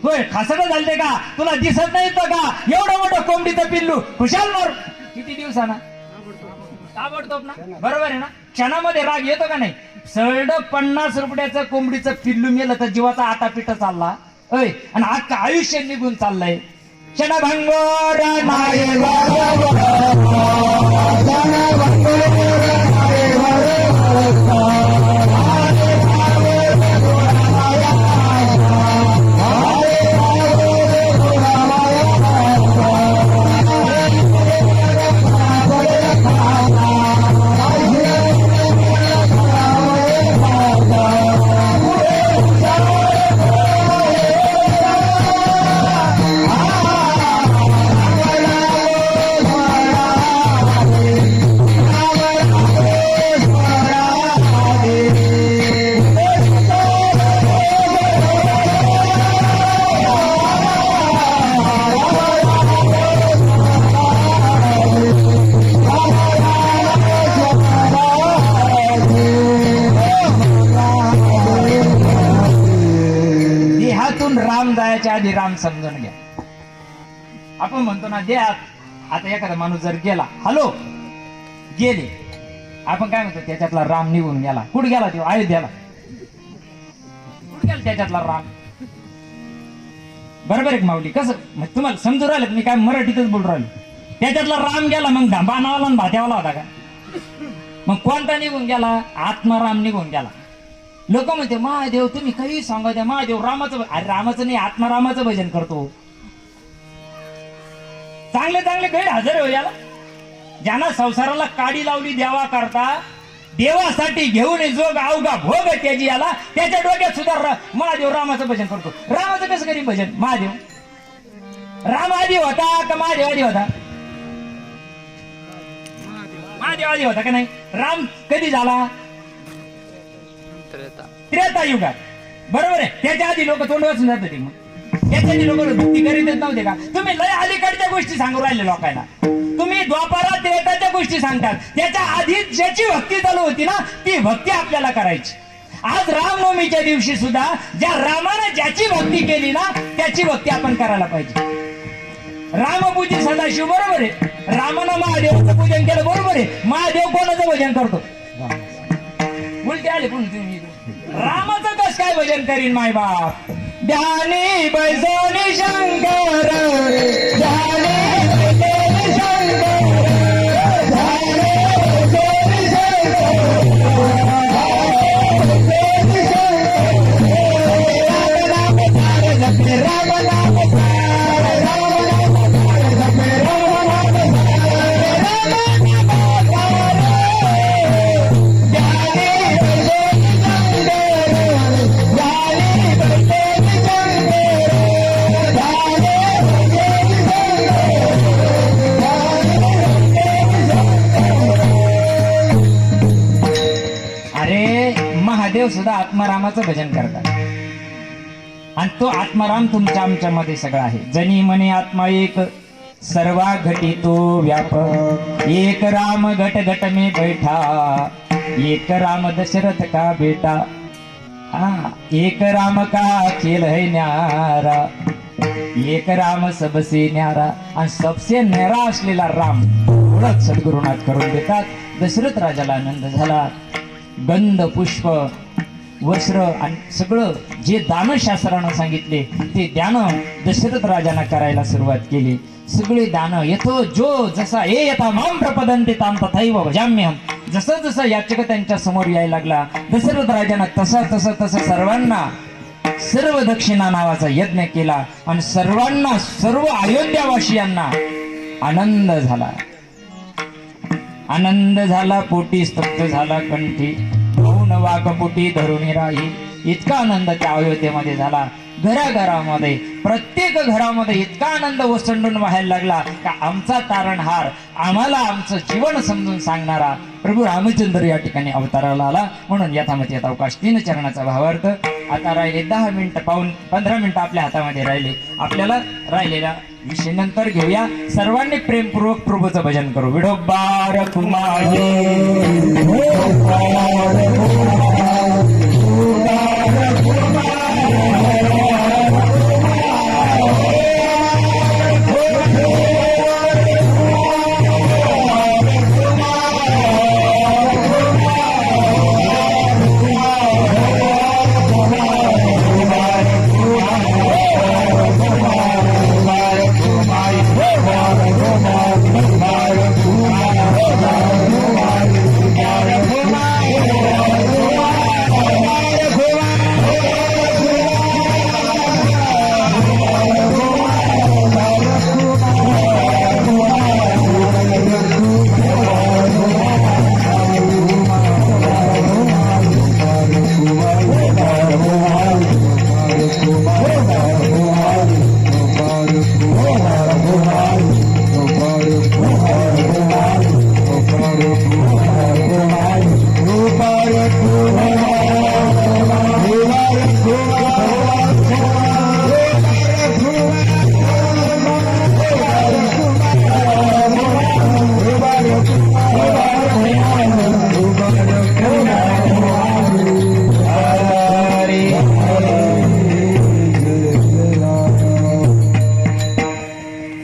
होय खासडं झालते का? तुला दिसत नाही का? एवढं मोठं कोंबडीचं पिल्लू खुशाल मार किती दिवसाना ताबडतोब ना, बरोबर आहे ना? क्षणामध्ये राग येतो का नाही? सरळ 50 रुपयाचं कोंबडीचं पिल्लू मेलं तर जीवाचा आता पिठ चालला अय, आणि अख्खं आयुष्य निघून चाललंय. क्षणभंगोर नाही राम जायच्या आधी राम समजून घ्या. आपण म्हणतो ना दे आता एखादा माणूस जर गेला हॅलो गेले, आपण काय म्हणतो त्याच्यातला राम निघून गेला. कुठे गेला तो? अयोध्याला. कुठे गेला त्याच्यातला राम? बरोबर एक माऊली कसं तुम्हाला समजून राहिलं? मी काय मराठीतच बोल राहिलो. त्याच्यातला राम गेला मग बाणावाला आणि भात्यावाला होता का? मग कोणता निघून गेला? आत्माराम निघून गेला. लोक म्हणते महादेव तुम्ही काही सांगा द्या महादेव रामाचं. अरे रामाचं नाही आत्मारामाचं भजन करतो. चांगले चांगले गैर हजर हो याला. ज्यांना संसाराला काडी लावली देवा करता देवासाठी घेऊन जोग अवघा भोग त्याची याला त्याच्या डोक्यात सुद्धा महादेव रामाचं भजन करतो. रामाचं कसं करीन भजन? महादेव राम आधी होता का महादेव आधी होता? महादेव आधी होता का नाही? राम कधी झाला? त्रेता युगात. बरोबर आहे. त्याच्या आधी लोक तोंड वाचून जात होते. मग त्याच्या आधी लोक भक्ती करीतच नव्हते का? तुम्ही लय अलीकडच्या गोष्टी सांगू राहिले लोकांना. तुम्ही द्वापारा त्रेताच्या गोष्टी सांगतात. त्याच्या आधी ज्याची भक्ती चालू होती ना ती भक्ती आपल्याला करायची. आज रामनवमीच्या दिवशी सुद्धा ज्या रामाने ज्याची भक्ती केली ना त्याची भक्ती आपण करायला पाहिजे. रामपूजी सदाशिव बरोबर आहे. रामानं महादेवाचं पूजन केलं बरोबर आहे. महादेव कोणाचं भजन करतो? उलटे आले पण तुम्ही रामाचं कस काय भजन करीन माय बाप? ध्यानी बैसोनी शंकर ध्यानी बैसोनी शंकर ध्यानी बैसोनी शंकर राम नाम महादेव सुद्धा आत्मारामाचं भजन करतात. आणि तो आत्माराम तुमच्या आमच्या मध्ये सगळा आहे. जनी मने आत्मा एक सर्वा घटी तो व्यापक एक राम घट घट में बैठा एक राम दशरथ का बेटा एक राम का खेल है न्यारा एक राम सबसे न्यारा. आणि सबसे न्यारा असलेला राम ओळख सद्गुरुनाथ करून देतात. दशरथ राजाला आनंद झाला. गंध पुष्प वस्त्र आणि सगळं जे दानशास्त्रानं सांगितले ते दान दशरथ राजांना करायला सुरुवात केली. सगळे दान येतो जो जसा हे येता माम प्रपदंते ताम तथैव भजाम्यहम. जसं जसं याचक त्यांच्या समोर यायला लागला दशरथ राजांना तसं सर्वांना सर्व दक्षिणा नावाचा यज्ञ केला. आणि सर्वांना सर्व अयोध्यावासियांना आनंद झाला. आनंद झाला पोटी स्तब्ध झाला कंठी मौन वाकपोटी धरून राही. इतका आनंद त्या अयोध्येमध्ये झाला. घराघरामध्ये प्रत्येक घरामध्ये इतका आनंद ओसंडून व्हायला लागला का आमचा तारणहार आम्हाला आमचं जीवन समजून सांगणारा प्रभू रामचंद्र या ठिकाणी अवताराला आला. म्हणून यथामती यथा अवकाश 3 चरणाचा भावार्थ. आता राहिले 10 मिनिटं 15 मिनिटं आपल्या हातामध्ये राहिले. आपल्याला राहिलेला विषय नंतर घेऊया. सर्वांनी प्रेमपूर्वक प्रभूचं भजन करू. विठोबा कुमार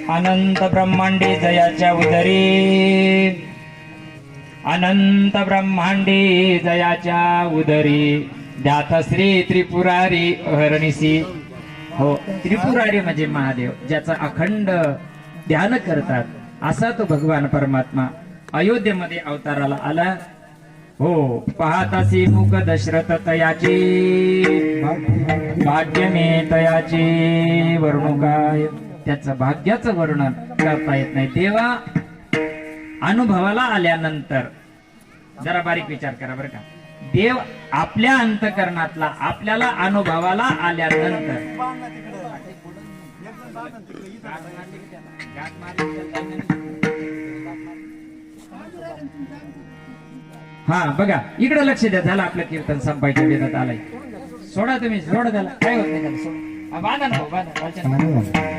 अनंत ब्रह्मांडे जयाच्या उदरी, अनंत ब्रह्मांडे जयाच्या उदरी, ध्यात श्री त्रिपुरारी अहर्निशी. हो, त्रिपुरारी म्हणजे महादेव, ज्याचा अखंड ध्यान करतात असा तो भगवान परमात्मा अयोध्येमध्ये अवताराला आला. हो, पाहतासी मुख दशरथ तयाची, भाग्य मे तयाची वर्णुकाय. त्याचं भाग्याचं वर्णन करता येत नाही. देवा अनुभवाला आल्यानंतर जरा बारीक विचार करा बरं का. देव आपल्या अंतकरणातला आपल्याला अनुभवाला आल्यानंतर हा बघा, इकडे लक्ष द्या. झालं आपलं कीर्तन संपायच्या वेदात आलंय. सोडा तुम्ही, सोडा त्याला, काय होत नाही त्याला. सोड, बांधा ना, बांधा.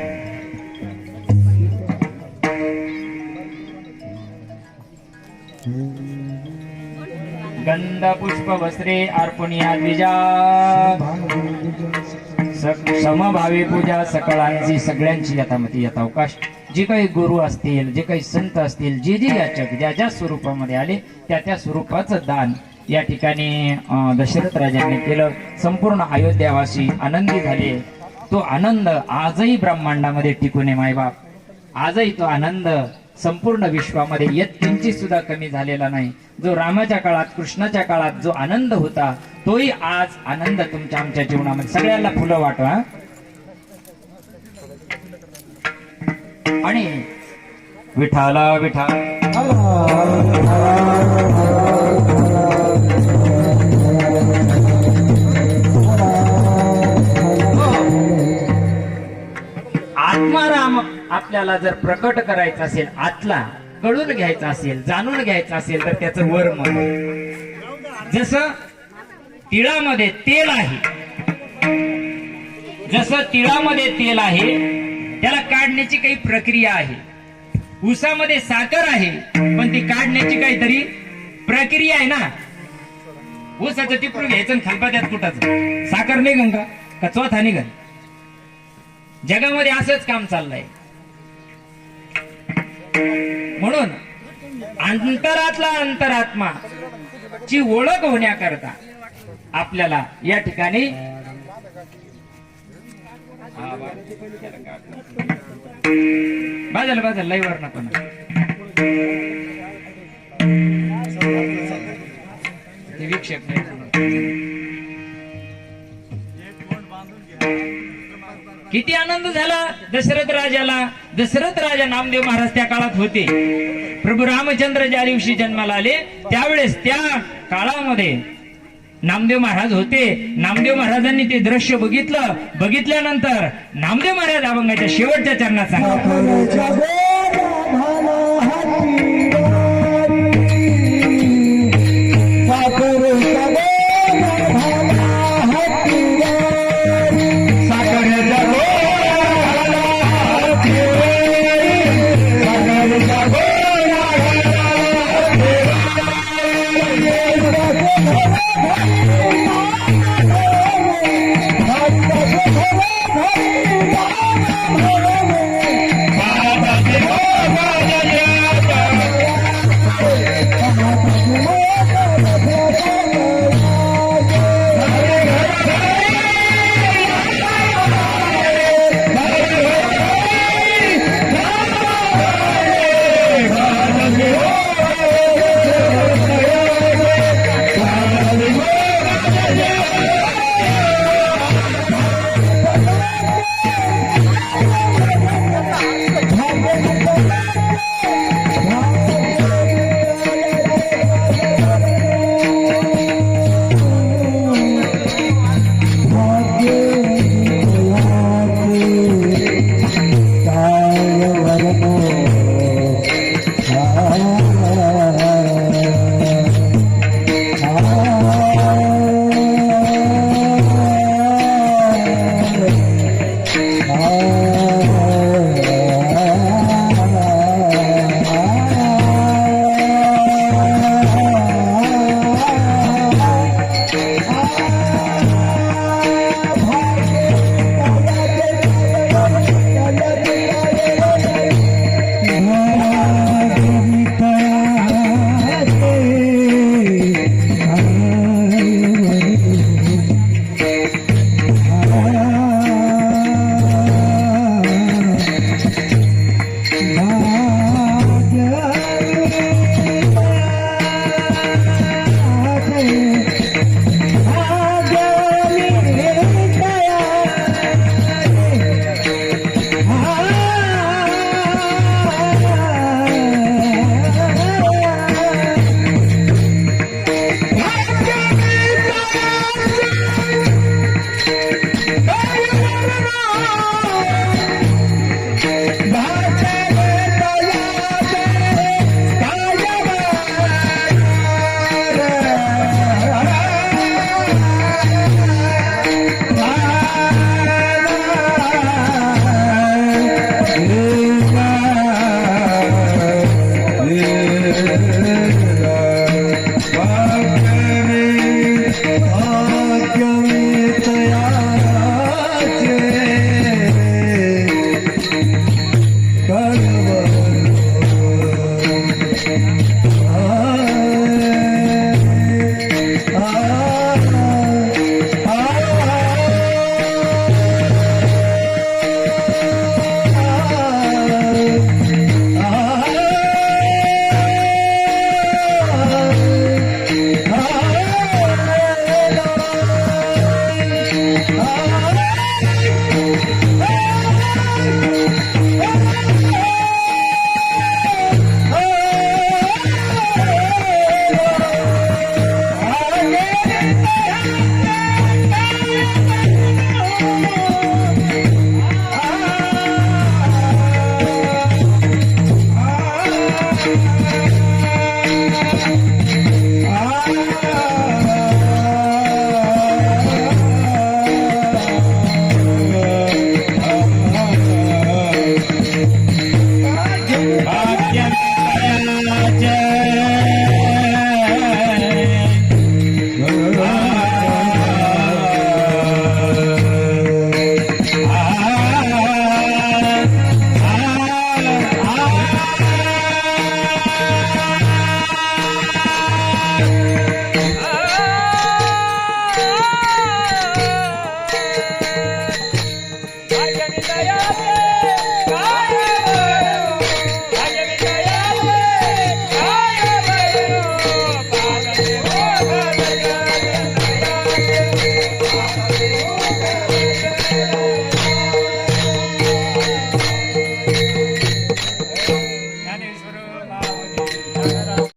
गंध पुष्प वस्त्रे अर्पणिया द्विजा, समभावी पूजा सकळांची सगळ्यांची यथामती यथावकाश. जे काही गुरु असतील, जे काही संत असतील, जे जे याचक ज्या ज्या स्वरूपामध्ये आले त्या त्या स्वरूपाचं दान या ठिकाणी दशरथ राजांनी केलं. संपूर्ण अयोध्यावासी आनंदी झाले. तो आनंद आजही ब्रह्मांडामध्ये टिकून आहे मायबाप. आजही तो आनंद संपूर्ण विश्वामध्ये येत किंचित सुद्धा कमी झालेला नाही. जो रामाच्या काळात, कृष्णाच्या काळात जो आनंद होता, तोही आज आनंद तुमच्या आमच्या जीवनामध्ये. सगळ्यांना फुलं वाटवा. आणि विठाला विठाल. आत्माराम आपल्याला जर प्रकट करायचा असेल, आतला कळून घ्यायचा असेल, जाणून घ्यायचं असेल, तर त्याचं वर्म. जसं तिळामध्ये तेल आहे, जसं तिळामध्ये तेल आहे, त्याला काढण्याची काही प्रक्रिया आहे. ऊसामध्ये साखर आहे, पण ती काढण्याची काहीतरी प्रक्रिया आहे ना. ऊसाचं टिपरू घ्यायचं आणि खालपात्यात कुठाचं साखर निघन का चौथा निघन. जगामध्ये असंच काम चाललंय. म्हणून अंतरातला अंतरात्मा ची ओळख होण्याकरता आपल्याला या ठिकाणी बाजल लय वर्ण पण विक्षेप किती आनंद झाला दशरथ राजाला. दशरथ राजा नामदेव महाराज त्या काळात होते. प्रभू रामचंद्र ज्या दिवशी जन्माला आले त्यावेळेस त्या काळामध्ये नामदेव महाराज होते. नामदेव महाराजांनी ते दृश्य बघितलं. बघितल्यानंतर नामदेव महाराज अभंगाच्या शेवटच्या चरणात सांगितलं,